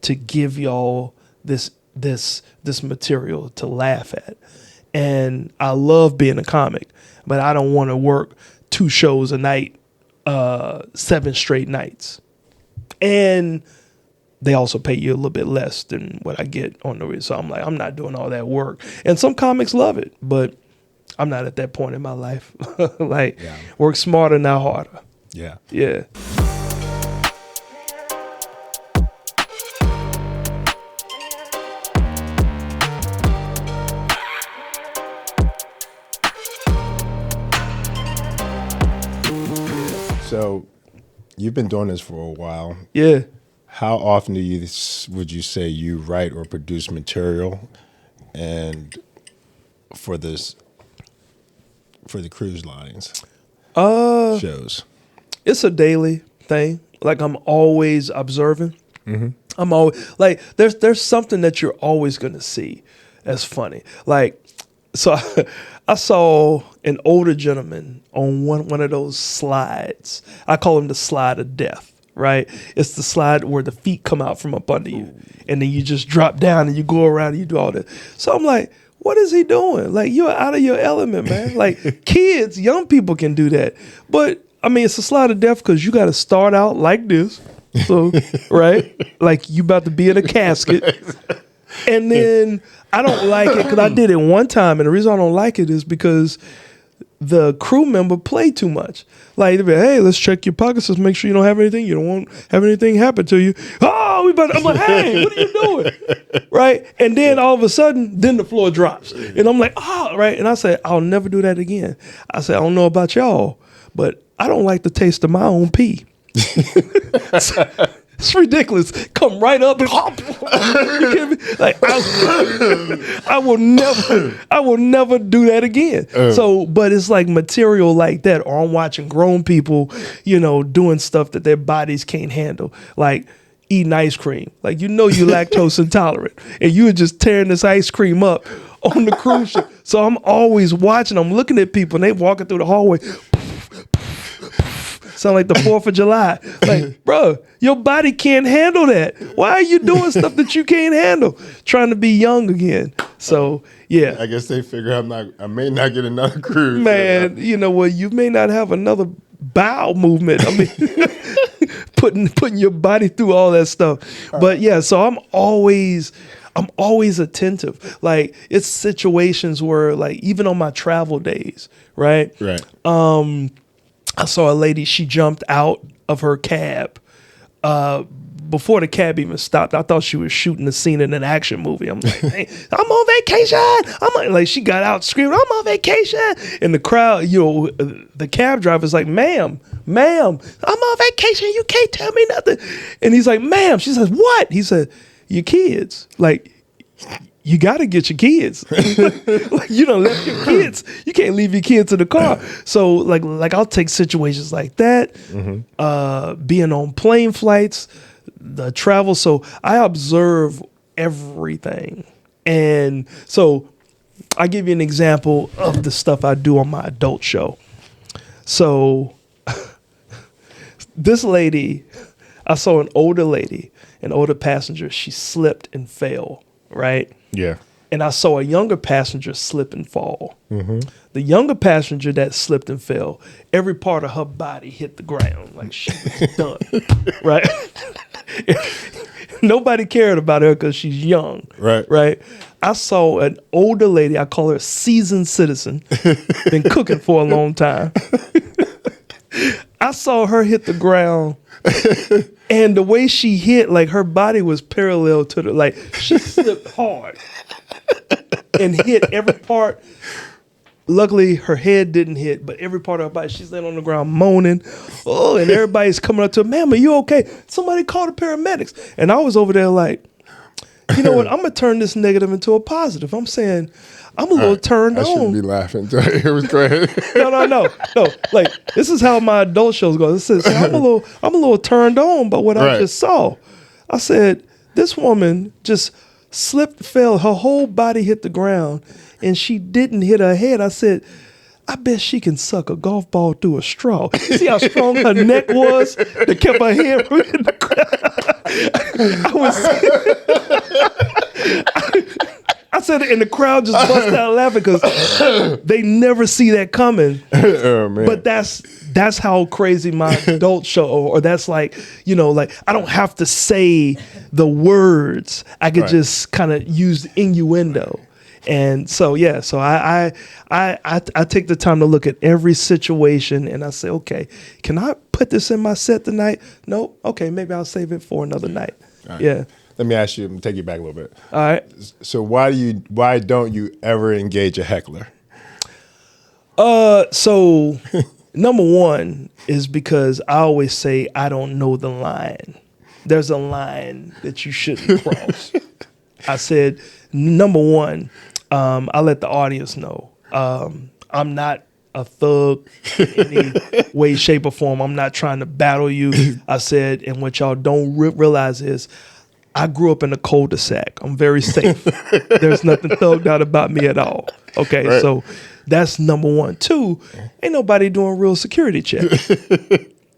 to give y'all this material to laugh at. And I love being a comic, but I don't want to work 2 shows a night, 7 straight nights. And they also pay you a little bit less than what I get on the radio. So I'm like, I'm not doing all that work. And some comics love it, but I'm not at that point in my life. Work smarter, not harder. Yeah. Yeah. So you've been doing this for a while. Yeah. How often would you say you write or produce material, and for the cruise lines shows? It's a daily thing. Like, I'm always observing. Mm-hmm. I'm always like, there's something that you're always gonna see that's funny. Like, so I saw an older gentleman on one of those slides. I call him the slide of death. Right? It's the slide where the feet come out from up under you, and then you just drop down and you go around and you do all this. So I'm like, what is he doing? Like, you're out of your element, man. Like, kids, young people can do that. But I mean, it's a slide of death because you got to start out like this. So, right? Like, you about to be in a casket. And then I don't like it because I did it one time. And the reason I don't like it is because the crew member played too much. Like, they'd be, hey, let's check your pockets. Let's make sure you don't have anything. You don't want to have anything happen to you. Oh, I'm like, hey, what are you doing? Right? And then all of a sudden, then the floor drops. And I'm like, oh, right. And I said, I'll never do that again. I said, I don't know about y'all, but I don't like the taste of my own pee. It's ridiculous. Come right up and like, I will never do that again. So, but it's like material like that, or I'm watching grown people, doing stuff that their bodies can't handle, like eating ice cream. Like, you're lactose intolerant, and you were just tearing this ice cream up on the cruise ship. So I'm always watching. I'm looking at people, and they walking through the hallway. Sound like the 4th of July. Like, bro, your body can't handle that. Why are you doing stuff that you can't handle? Trying to be young again. So, yeah. I guess they figure I may not get another cruise. Man, you know what? You may not have another bowel movement. I mean, putting your body through all that stuff. But yeah, so I'm always attentive. Like, it's situations where, like, even on my travel days, right? Right. I saw a lady, she jumped out of her cab before the cab even stopped. I thought she was shooting a scene in an action movie. I'm like, hey, I'm on vacation. Like, she got out screaming, I'm on vacation. And the crowd, the cab driver's like, ma'am, I'm on vacation. You can't tell me nothing. And he's like, ma'am. She says, what? He said, your kids. Like, you got to get your kids. Like, you don't left your kids. You can't leave your kids in the car. So like I'll take situations like that, being on plane flights, the travel. So I observe everything. And so I give you an example of the stuff I do on my adult show. So this lady, I saw an older passenger. She slipped and fell, right? Yeah. And I saw a younger passenger slip and fall. Mm-hmm. The younger passenger that slipped and fell, every part of her body hit the ground. Like, she was done, right? Nobody cared about her because she's young, right? I saw an older lady, I call her a seasoned citizen, been cooking for a long time. I saw her hit the ground And the way she hit, like her body was parallel to the, like she slipped hard and hit every part. Luckily, her head didn't hit, but every part of her body, she's laying on the ground moaning. Oh, and everybody's coming up to her, ma'am, are you okay? Somebody call the paramedics. And I was over there like, you know what? I'm going to turn this negative into a positive. I'm saying, I'm a little turned on. I shouldn't be laughing. It was great. No. Like, this is how my adult shows go. This is, I'm a little turned on by what I just saw. I said, this woman just slipped, fell, her whole body hit the ground, and she didn't hit her head. I said, I bet she can suck a golf ball through a straw. See how strong her neck was that kept her head from hitting the ground. I said it, and the crowd just bust out laughing because they never see that coming. Oh, man. But that's how crazy my adult show, or that's like, you know, like I don't have to say the words. I could just kind of use innuendo. And so, yeah, so I take the time to look at every situation and I say, okay, can I put this in my set tonight? Nope. Okay, maybe I'll save it for another night. Right. Yeah. Let me ask you, take you back a little bit. All right. So why don't you ever engage a heckler? So number one is because I always say I don't know the line. There's a line that you shouldn't cross. I said, number one, I let the audience know I'm not a thug in any way, shape, or form. I'm not trying to battle you. I said, and what y'all don't realize is I grew up in a cul-de-sac. I'm very safe. There's nothing thugged out about me at all. Okay, right. So that's number one. Two, ain't nobody doing real security checks.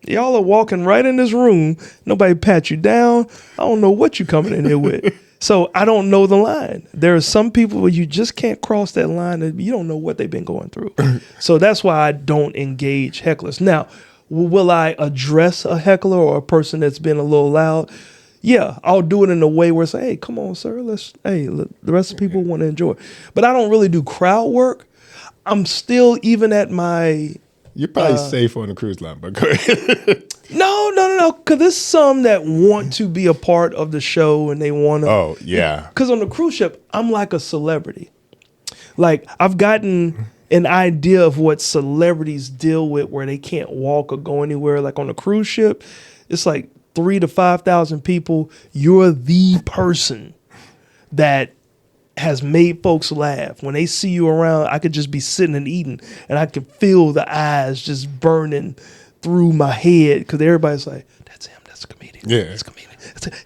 Y'all are walking right in this room. Nobody pat you down. I don't know what you coming in here with. So I don't know the line. There are some people where you just can't cross that line and you don't know what they've been going through. So that's why I don't engage hecklers. Now, will I address a heckler or a person that's been a little loud? Yeah, I'll do it in a way where it's like, hey, come on, sir. The rest of the people want to enjoy. But I don't really do crowd work. I'm still even at my... You're probably safe on the cruise line, but go ahead. No. Because there's some that want to be a part of the show and they want to. Oh, yeah. Because on the cruise ship, I'm like a celebrity. Like, I've gotten an idea of what celebrities deal with where they can't walk or go anywhere. Like on a cruise ship, it's like 3,000 to 5,000 people. You're the person that has made folks laugh. When they see you around, I could just be sitting and eating and I could feel the eyes just burning through my head because everybody's like, that's him, that's a comedian. Yeah. That's a comedian.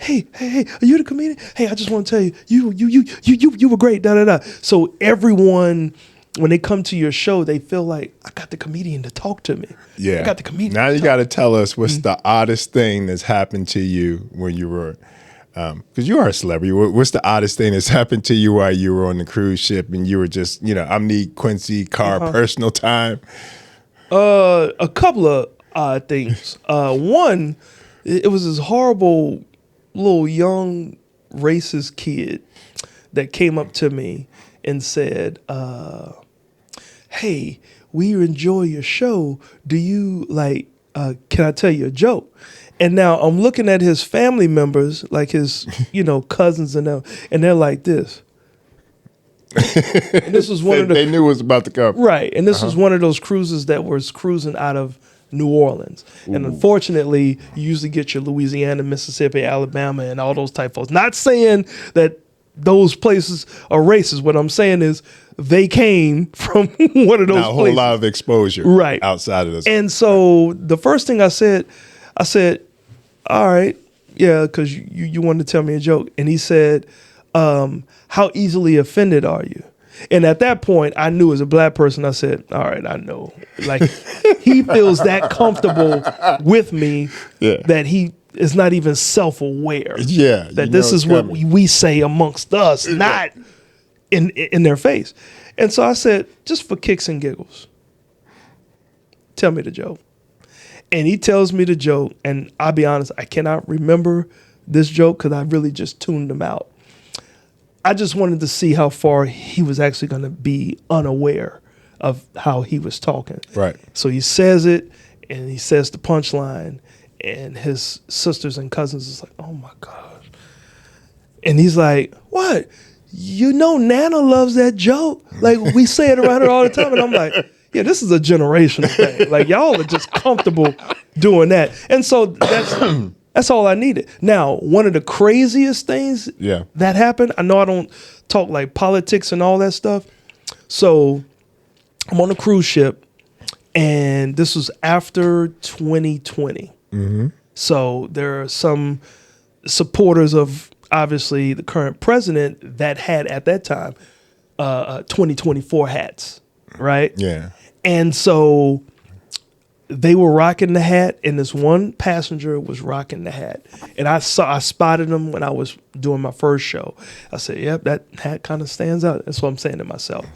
Hey, are you the comedian? Hey, I just want to tell you, you were great, da-da-da. So everyone, when they come to your show, they feel like, I got the comedian to talk to me. Yeah. I got the comedian. Now you got to tell us what's the oddest thing that's happened to you when you were, because you are a celebrity. What's the oddest thing that's happened to you while you were on the cruise ship and you were just, I need Quincy Carr personal time? A couple of odd things. One, it was this horrible little young racist kid that came up to me and said, hey, we enjoy your show. Do you can I tell you a joke? And now I'm looking at his family members, like his, cousins and them, and they're like this. And this was one of the... They knew it was about to come. Right. And this was one of those cruises that was cruising out of New Orleans. Ooh. And unfortunately, you usually get your Louisiana, Mississippi, Alabama, and all those type folks. Not saying that those places are racist. What I'm saying is they came from one of those places. A whole lot of exposure outside of this. And so the first thing I said, all right, yeah, because you wanted to tell me a joke. And he said, how easily offended are you? And at that point, I knew as a black person, I said, all right, I know. Like, he feels that comfortable with me that he is not even self-aware. Yeah. That this is what we say amongst us, not in their face. And so I said, just for kicks and giggles, tell me the joke. And he tells me the joke, and I'll be honest, I cannot remember this joke because I really just tuned him out. I just wanted to see how far he was actually going to be unaware of how he was talking. Right. So he says it, and he says the punchline, And his sisters and cousins is like, oh my God. And he's like, what? You know Nana loves that joke. Like, we say it around her all the time. And I'm like, yeah, this is a generational thing. Like, y'all are just comfortable doing that. And so that's all I needed. Now, one of the craziest things that happened, I know I don't talk like politics and all that stuff. So I'm on a cruise ship, and this was after 2020. Mm-hmm. So there are some supporters of, obviously, the current president that had, at that time, 2024 hats, right? Yeah. And so they were rocking the hat, and this one passenger was rocking the hat. And I spotted him when I was doing my first show. I said, yep, that hat kind of stands out. That's what I'm saying to myself.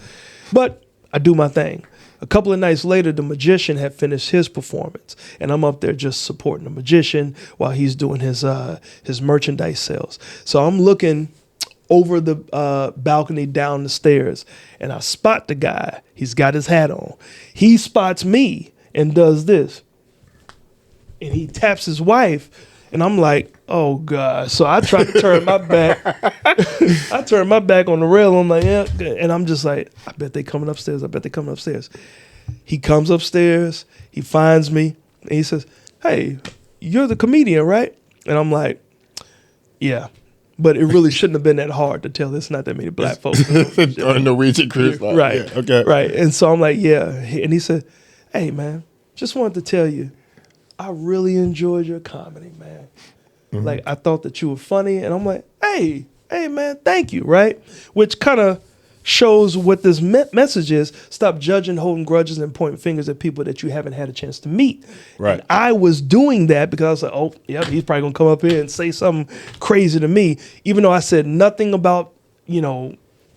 But I do my thing. A couple of nights later, the magician had finished his performance, and I'm up there just supporting the magician while he's doing his merchandise sales. So I'm looking over the balcony down the stairs, and I spot the guy. He's got his hat on. He spots me and does this, and he taps his wife, and I'm like, oh God. So I try to turn my back. I turn my back on the rail. I'm like, yeah. And I'm just like, I bet they coming upstairs. I bet they coming upstairs. He comes upstairs. He finds me, and he says, hey, you're the comedian, right? And I'm like, yeah. But it really shouldn't have been that hard to tell there's not that many black folks. On a Norwegian cruise line. Right. Yeah, okay. Right. And so I'm like, yeah. And he said, hey, man, just wanted to tell you, I really enjoyed your comedy, man. Mm-hmm. Like, I thought that you were funny. And I'm like, hey, man, thank you, right? Which kind of shows what this message is. Stop judging, holding grudges, and pointing fingers at people that you haven't had a chance to meet. Right. And I was doing that because I was like, oh, yeah, he's probably going to come up here and say something crazy to me, even though I said nothing about,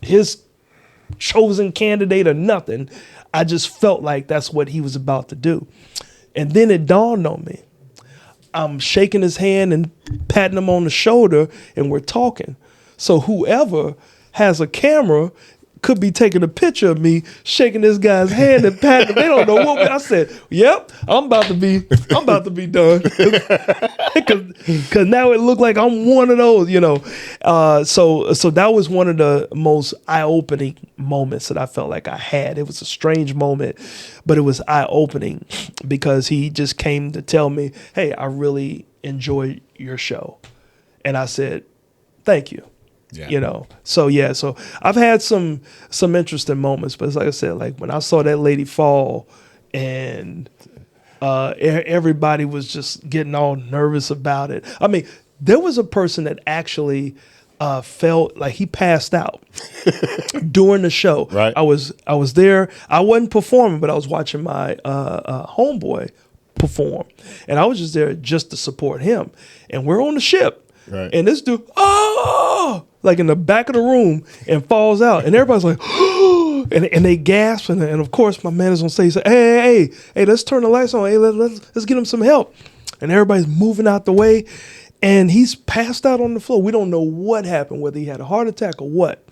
his chosen candidate or nothing. I just felt like that's what he was about to do. And then it dawned on me. I'm shaking his hand and patting him on the shoulder, and we're talking. So whoever has a camera could be taking a picture of me shaking this guy's hand and patting him. They don't know what I said. Yep, I'm about to be done. Because now it looked like I'm one of those, So that was one of the most eye-opening moments that I felt like I had. It was a strange moment, but it was eye-opening because he just came to tell me, hey, I really enjoyed your show. And I said, thank you. Yeah. So I've had some interesting moments, but it's like I said, like when I saw that lady fall and everybody was just getting all nervous about it. I mean, there was a person that actually felt like he passed out during the show. Right. I was there. I wasn't performing, but I was watching my homeboy perform, and I was just there just to support him. And we're on the ship. Right. And this dude, like in the back of the room, and falls out. And everybody's like, and they gasp. And of course, my man is on stage. Like, hey, let's turn the lights on. Hey, let's get him some help. And everybody's moving out the way. And he's passed out on the floor. We don't know what happened, whether he had a heart attack or what.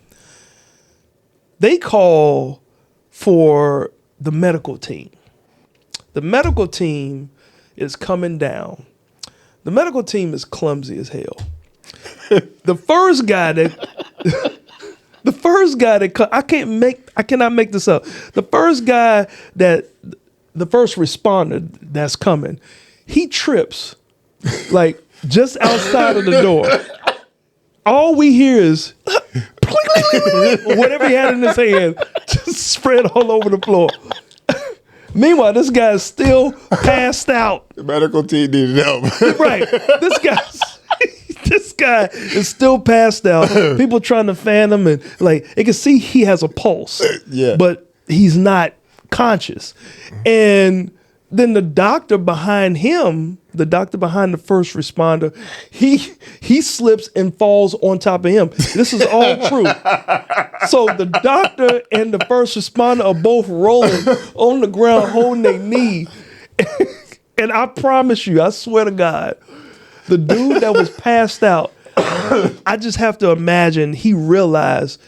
They call for the medical team. The medical team is coming down. The medical team is clumsy as hell. The first guy that I cannot make this up. The first responder that's coming, he trips like just outside of the door. All we hear is whatever he had in his hand just spread all over the floor. Meanwhile, this guy's still passed out. The medical team needed help. Right. This guy is still passed out. People trying to fan him, and like you can see he has a pulse. Yeah. But he's not conscious. And then the doctor behind him, the first responder, he slips and falls on top of him. This is all true. So the doctor and the first responder are both rolling on the ground, holding their knee. And I promise you, I swear to God, the dude that was passed out, I just have to imagine he realized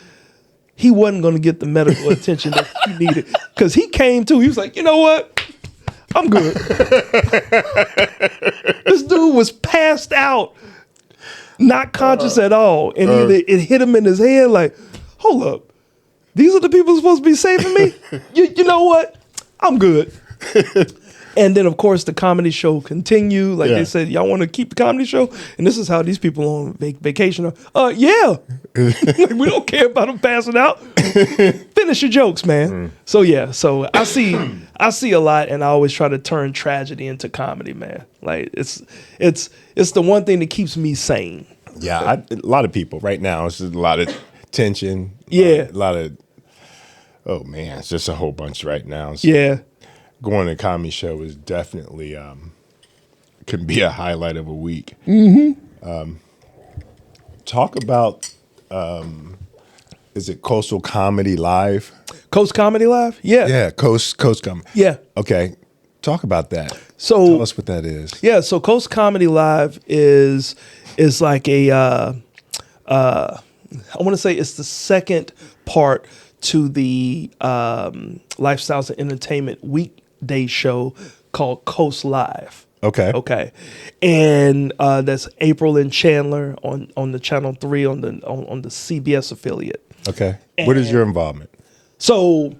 he wasn't going to get the medical attention that he needed. Because he came to, he was like, you know what? I'm good. This dude was passed out, not conscious at all. And it hit him in his head like, hold up. These are the people supposed to be saving me? You know what? I'm good. And then, of course, the comedy show continued. Like they said, y'all want to keep the comedy show? And this is how these people on vacation are. Yeah. Like, we don't care about them passing out. Finish your jokes, man. So, yeah. So I see a lot, and I always try to turn tragedy into comedy, man. Like, it's the one thing that keeps me sane. Yeah, a lot of people right now, it's just a lot of tension. Yeah. A lot of, oh, man, it's just a whole bunch right now. So Yeah. going to a comedy show is definitely can be a highlight of a week. Talk about is it Coastal Comedy Live? Coast Comedy Live? Yeah. Yeah, Coast Comedy. Yeah. Okay, talk about that. So tell us what that is. Yeah. So Coast Comedy Live is like a I want to say it's the second part to the Lifestyles and Entertainment weekday show called Coast Live. Okay. And that's April and Chandler on the Channel 3 on the CBS affiliate. Okay. And what is your involvement? So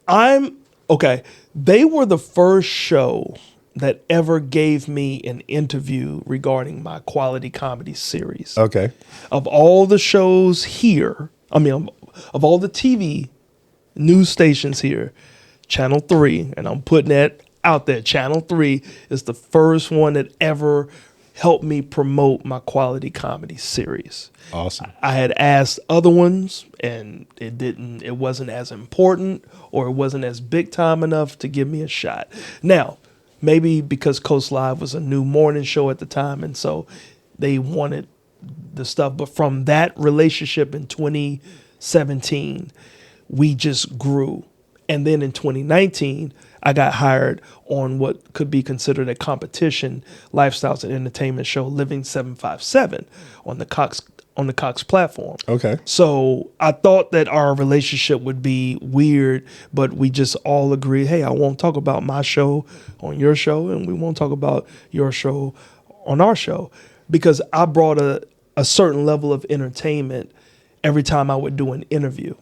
they were the first show that ever gave me an interview regarding my quality comedy series. Okay. Of all the shows here, of all the TV news stations here, Channel 3, and I'm putting that out there, Channel 3 is the first one that ever helped me promote my quality comedy series. Awesome. I had asked other ones, and it wasn't as important, or it wasn't as big time enough to give me a shot. Now, maybe because Coast Live was a new morning show at the time, and so they wanted the stuff. But from that relationship in 2017, we just grew. And then in 2019, I got hired on what could be considered a competition lifestyles and entertainment show, Living 757, on the Cox platform. Okay. So I thought that our relationship would be weird, but we just all agreed, hey, I won't talk about my show on your show, and we won't talk about your show on our show, because I brought a certain level of entertainment every time I would do an interview.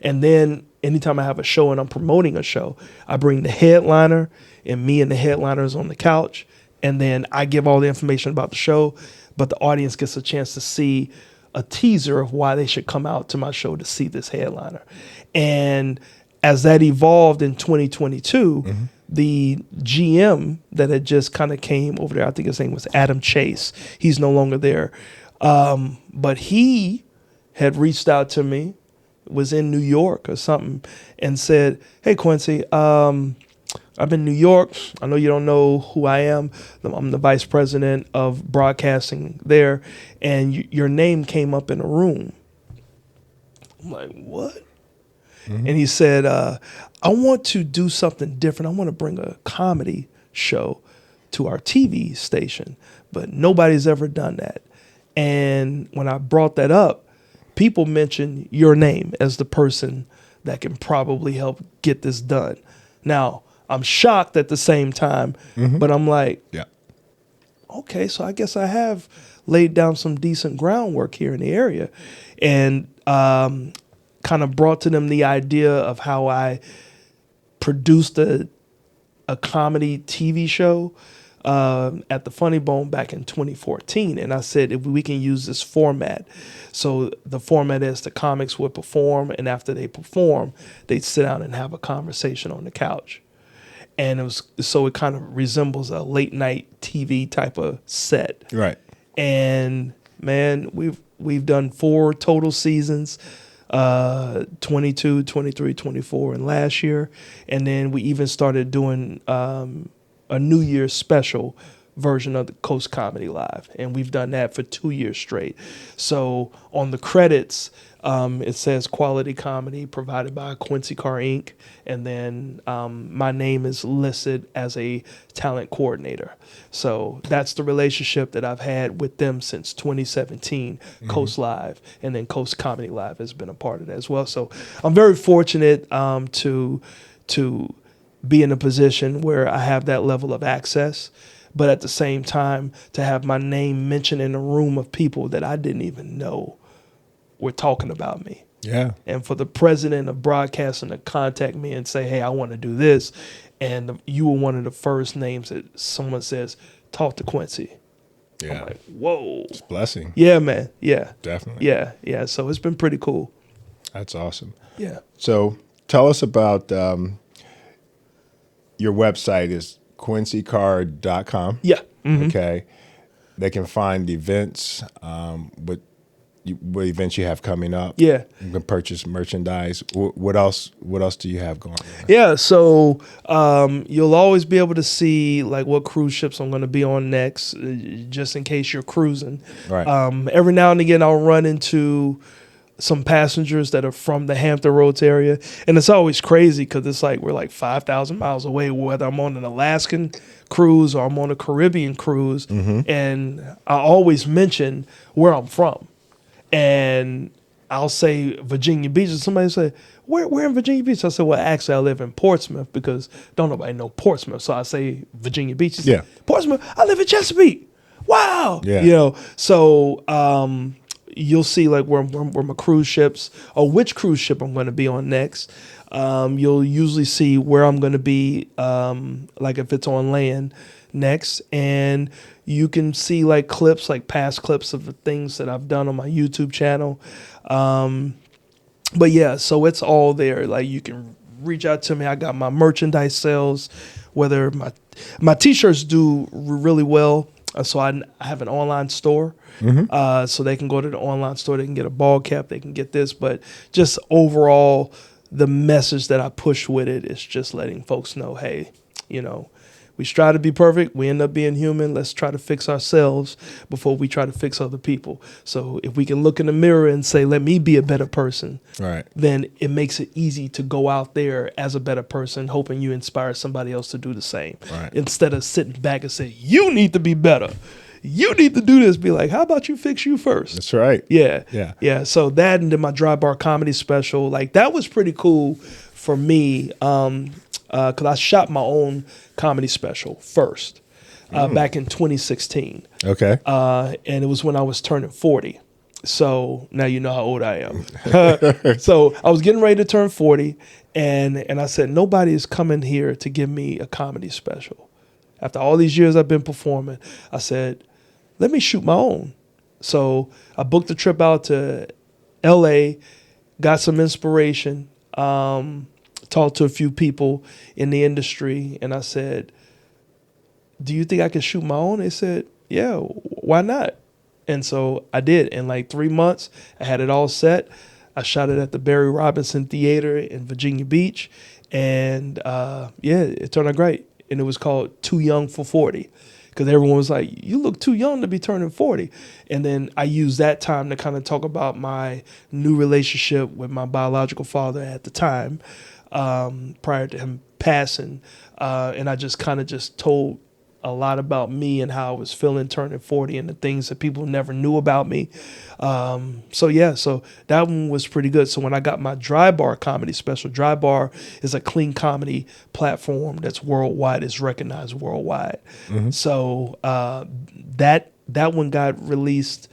And then anytime I have a show and I'm promoting a show, I bring the headliner, and me and the headliner is on the couch, and then I give all the information about the show, but the audience gets a chance to see a teaser of why they should come out to my show to see this headliner. And as that evolved in 2022, the GM that had just kind of came over there, I think his name was Adam Chase. He's no longer there. But he had reached out to me, was in New York or something, and said, hey, Quincy, I'm in New York. I know you don't know who I am. I'm the vice president of broadcasting there, and your name came up in a room. I'm like, what? And he said, I want to do something different. I want to bring a comedy show to our TV station, but nobody's ever done that. And when I brought that up, people mentioned your name as the person that can probably help get this done. Now, I'm shocked at the same time, but I'm like, yeah, okay, so I guess I have laid down some decent groundwork here in the area, and kind of brought to them the idea of how I produced a comedy TV show at the Funny Bone back in 2014. And I said, if we can use this format. So the format is the comics would perform, and after they perform, they'd sit down and have a conversation on the couch. And it kind of resembles a late night TV type of set. right. And man, we've done 4 total seasons, 22, 23, 24, and last year. And then we even started doing a New Year's special version of the Coast Comedy Live, and we've done that for 2 years straight. So on the credits, it says quality comedy provided by Quincy Carr Inc., and then my name is listed as a talent coordinator. So that's the relationship that I've had with them since 2017, Coast Live, and then Coast Comedy Live has been a part of that as well. So I'm very fortunate to be in a position where I have that level of access, but at the same time to have my name mentioned in a room of people that I didn't even know were talking about me. Yeah. And for the president of broadcasting to contact me and say, hey, I want to do this. And you were one of the first names that someone says, talk to Quincy. Yeah. I'm like, whoa. It's a blessing. Yeah, man. Yeah. Definitely. Yeah. Yeah. So it's been pretty cool. That's awesome. Yeah. So tell us about your website is quincycarr.com. Yeah. Mm-hmm. Okay. They can find events, what events you have coming up. Yeah. You can purchase merchandise. What else do you have going on? Yeah. So you'll always be able to see like what cruise ships I'm going to be on next, just in case you're cruising. Right. Every now and again, I'll run into some passengers that are from the Hampton Roads area. And it's always crazy because it's like we're like 5,000 miles away, whether I'm on an Alaskan cruise or I'm on a Caribbean cruise. Mm-hmm. And I always mention where I'm from. And I'll say Virginia Beach, and somebody say, where in Virginia Beach? I said, well, actually, I live in Portsmouth because don't nobody know Portsmouth. So I say Virginia Beach. Yeah. Portsmouth, I live in Chesapeake. Wow. Yeah. You know, so you'll see like where my cruise ships or which cruise ship I'm going to be on next. You'll usually see where I'm going to be, like if it's on land next. And you can see like clips, like past clips of the things that I've done on my YouTube channel. But yeah, so it's all there. Like you can reach out to me. I got my merchandise sales, whether my t-shirts do really well. So I have an online store. Mm-hmm. So they can go to the online store. They can get a ball cap. They can get this. But just overall, the message that I push with it is just letting folks know, hey, you know, we strive to be perfect. We end up being human. Let's try to fix ourselves before we try to fix other people. So if we can look in the mirror and say, let me be a better person, right, then it makes it easy to go out there as a better person, hoping you inspire somebody else to do the same. Right. Instead of sitting back and say, you need to be better. You need to do this. Be like, how about you fix you first? That's right. Yeah. Yeah. Yeah. So that and then my dry bar comedy special, like that was pretty cool for me. Because I shot my own comedy special first back in 2016. Okay. And it was when I was turning 40. So now you know how old I am. So I was getting ready to turn 40, and I said, nobody is coming here to give me a comedy special. After all these years I've been performing, I said, let me shoot my own. So I booked a trip out to L.A., got some inspiration, talked to a few people in the industry, and I said, do you think I can shoot my own? They said, yeah, why not? And so I did. In like 3 months, I had it all set. I shot it at the Barry Robinson Theater in Virginia Beach. And it turned out great. And it was called Too Young for 40. Because everyone was like, you look too young to be turning 40. And then I used that time to kind of talk about my new relationship with my biological father at the time, prior to him passing. And I just kind of just told a lot about me and how I was feeling turning 40 and the things that people never knew about me. So that one was pretty good. So when I got my Dry Bar comedy special, Dry Bar is a clean comedy platform that's worldwide, is recognized worldwide. Mm-hmm. So that one got released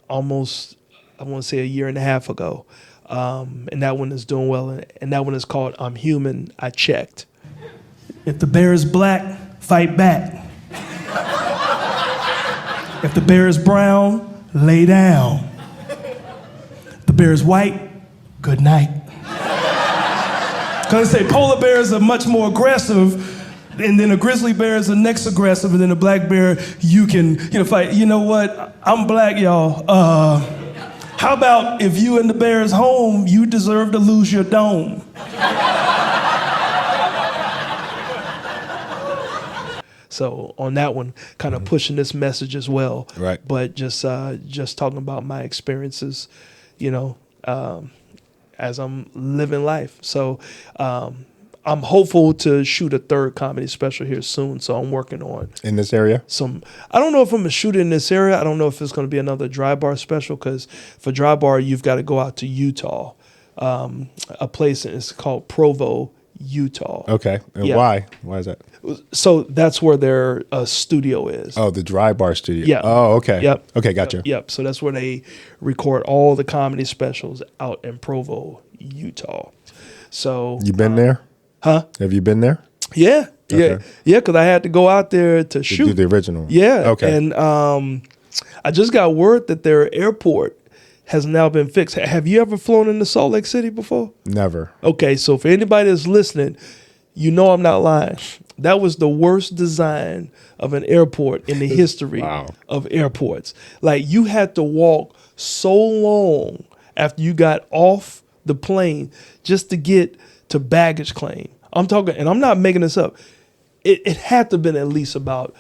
almost, I want to say, a year and a half ago. And that one is doing well. And that one is called I'm Human, I Checked. If the bear is black, fight back. If the bear is brown, lay down. If the bear is white, good night. Because they say polar bears are much more aggressive, and then a grizzly bear is the next aggressive, and then a black bear, you can fight. You know what? I'm black, y'all. How about if you and the bear is home, you deserve to lose your dome. So on that one, kind of pushing this message as well. Right. But just talking about my experiences, as I'm living life. So I'm hopeful to shoot a third comedy special here soon. So I'm working on in this area. I don't know if I'm gonna shoot it in this area. I don't know if it's gonna be another Dry Bar special, because for Dry Bar you've got to go out to Utah, a place it's called Provo, Utah. Okay. And Yeah. why? Why is that? So that's where their studio is. Oh, the Dry Bar Studio. Yeah. Oh, okay. Yep. Okay, gotcha. Yep. So that's where they record all the comedy specials out in Provo, Utah. So You been there? Huh? Have you been there? Yeah. Okay. Yeah. Because I had to go out there to To shoot. do the original. Yeah. Okay. And I just got word that their airport has now been fixed. Have you ever flown into Salt Lake City before? Never. Okay, so for anybody that's listening, you know I'm not lying. That was the worst design of an airport in the history Wow. of airports. Like, you had to walk so long after you got off the plane just to get to baggage claim. I'm talking, and I'm not making this up. It had to have been at least about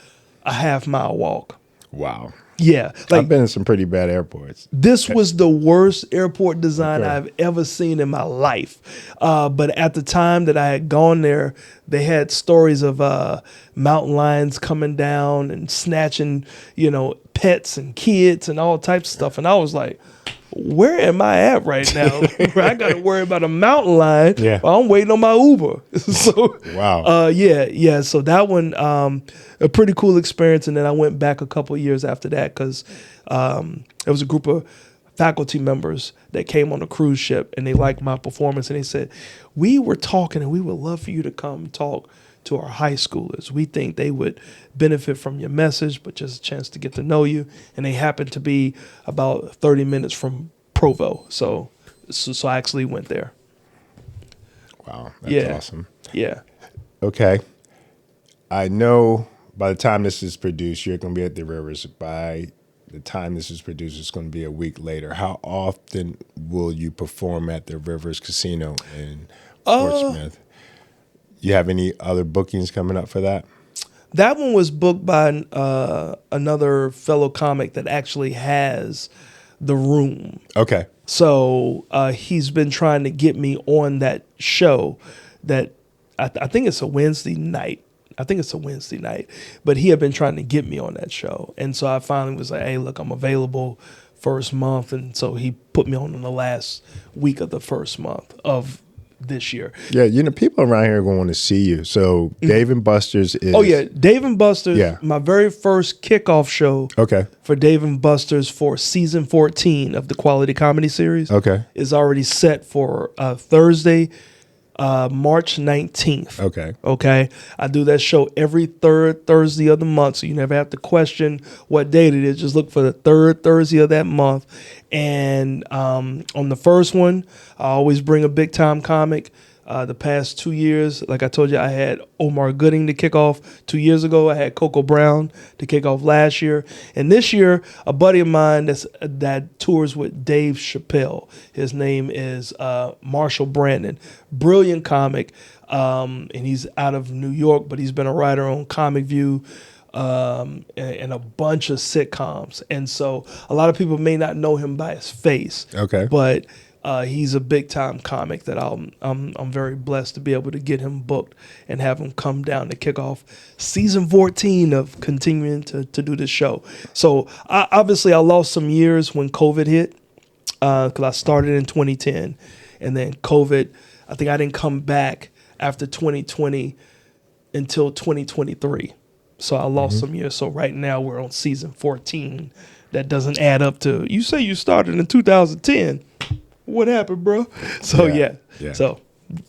a half-mile walk. Wow. Yeah. I've Like, been in some pretty bad airports. this was the worst airport design Okay. I've ever seen in my life. But at the time that I had gone there, they had stories of mountain lions coming down and snatching, pets and kids and all types of stuff. And I was like, where am I at right now? Where I got to worry about a mountain lion. Yeah. While I'm waiting on my Uber. So, Wow. yeah. So that one, a pretty cool experience. And then I went back a couple of years after that because there was a group of faculty members that came on a cruise ship and they liked my performance. And they said, we were talking and we would love for you to come talk to our high schoolers. We think they would benefit from your message, but just a chance to get to know you. And they happened to be about 30 minutes from Provo. So I actually went there. Wow. That's awesome. Yeah. Okay. I know by the time this is produced, you're going to be at the Rivers. By the time this is produced, it's going to be a week later. How often will you perform at the Rivers Casino in Portsmouth? You have any other bookings coming up for that? That one was booked by another fellow comic that actually has the room. Okay. So he's been trying to get me on that show that I think it's a Wednesday night. But he had been trying to get me on that show. And so I finally was like, hey, look, I'm available first month. And so he put me on in the last week of the first month of this year. Yeah, people around here are going to see you. So Dave and Buster's is... Oh, yeah. Dave and Buster's, Yeah. my very first kickoff show Okay. for Dave and Buster's for season 14 of the Quality Comedy Series Okay. is already set for Thursday, March 19th. Okay. Okay. I do that show every third Thursday of the month, so you never have to question what date it is. Just look for the third Thursday of that month. And on the first one, I always bring a big time comic. The past 2 years, like I told you, I had Omar Gooding to kick off 2 years ago. I had Coco Brown to kick off last year. And this year, a buddy of mine that tours with Dave Chappelle. His name is Marshall Brandon. Brilliant comic. And he's out of New York, but he's been a writer on Comic View and a bunch of sitcoms. And so a lot of people may not know him by his face. Okay. But he's a big time comic that I'm very blessed to be able to get him booked and have him come down to kick off season 14 of continuing to do this show. So obviously I lost some years when COVID hit because I started in 2010 and then COVID, I think I didn't come back after 2020 until 2023. So I lost some years. So right now we're on season 14. That doesn't add up to, you say you started in 2010. What happened, bro? So yeah. So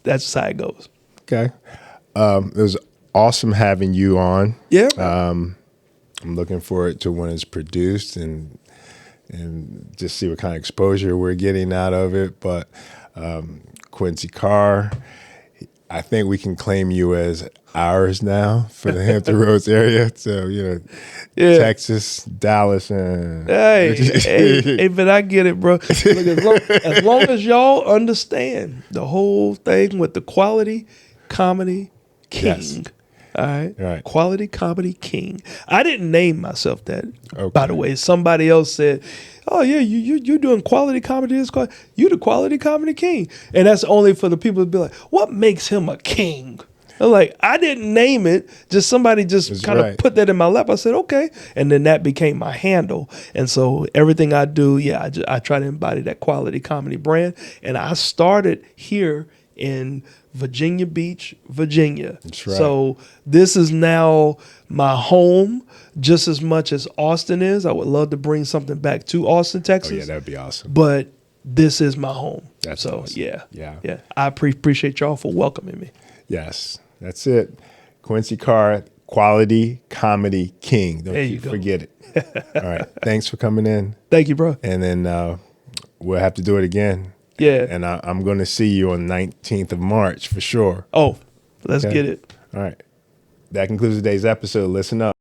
that's just how it goes. Okay. It was awesome having you on. Yeah. I'm looking forward to when it's produced and just see what kind of exposure we're getting out of it. But Quincy Carr, I think we can claim you as ours now for the Hampton Roads area. So, Texas, Dallas, and Hey, but I get it, bro. Look, as long as y'all understand the whole thing with the Quality Comedy King. Yes. All right. Right. Quality Comedy King. I didn't name myself that. Okay. By the way, somebody else said, "Oh yeah, you're doing quality comedy. You the Quality Comedy King," and that's only for the people to be like, "What makes him a king?" I'm like, I didn't name it. Just somebody just kind of put that in my lap. I said, okay, and then that became my handle. And so everything I do, I try to embody that quality comedy brand. And I started here in Virginia Beach, Virginia. That's right. So this is now my home just as much as Austin is. I would love to bring something back to Austin, Texas. Oh, yeah, that'd be awesome. But this is my home. That's so awesome. yeah. I appreciate y'all for welcoming me. Yes, that's it. Quincy Carr, quality comedy king. Don't you forget it. All right. Thanks for coming in. Thank you, bro. And then we'll have to do it again. Yeah. And I'm going to see you on the 19th of March for sure. Oh, let's get it. All right. That concludes today's episode. Listen up.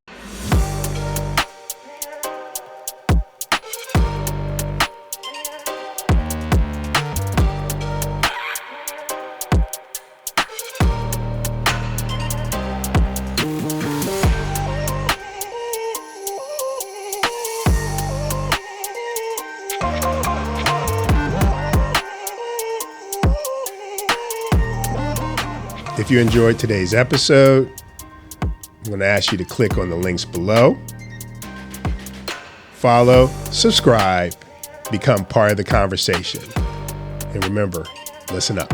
If you enjoyed today's episode, I'm going to ask you to click on the links below. Follow, subscribe, become part of the conversation. And remember, listen up.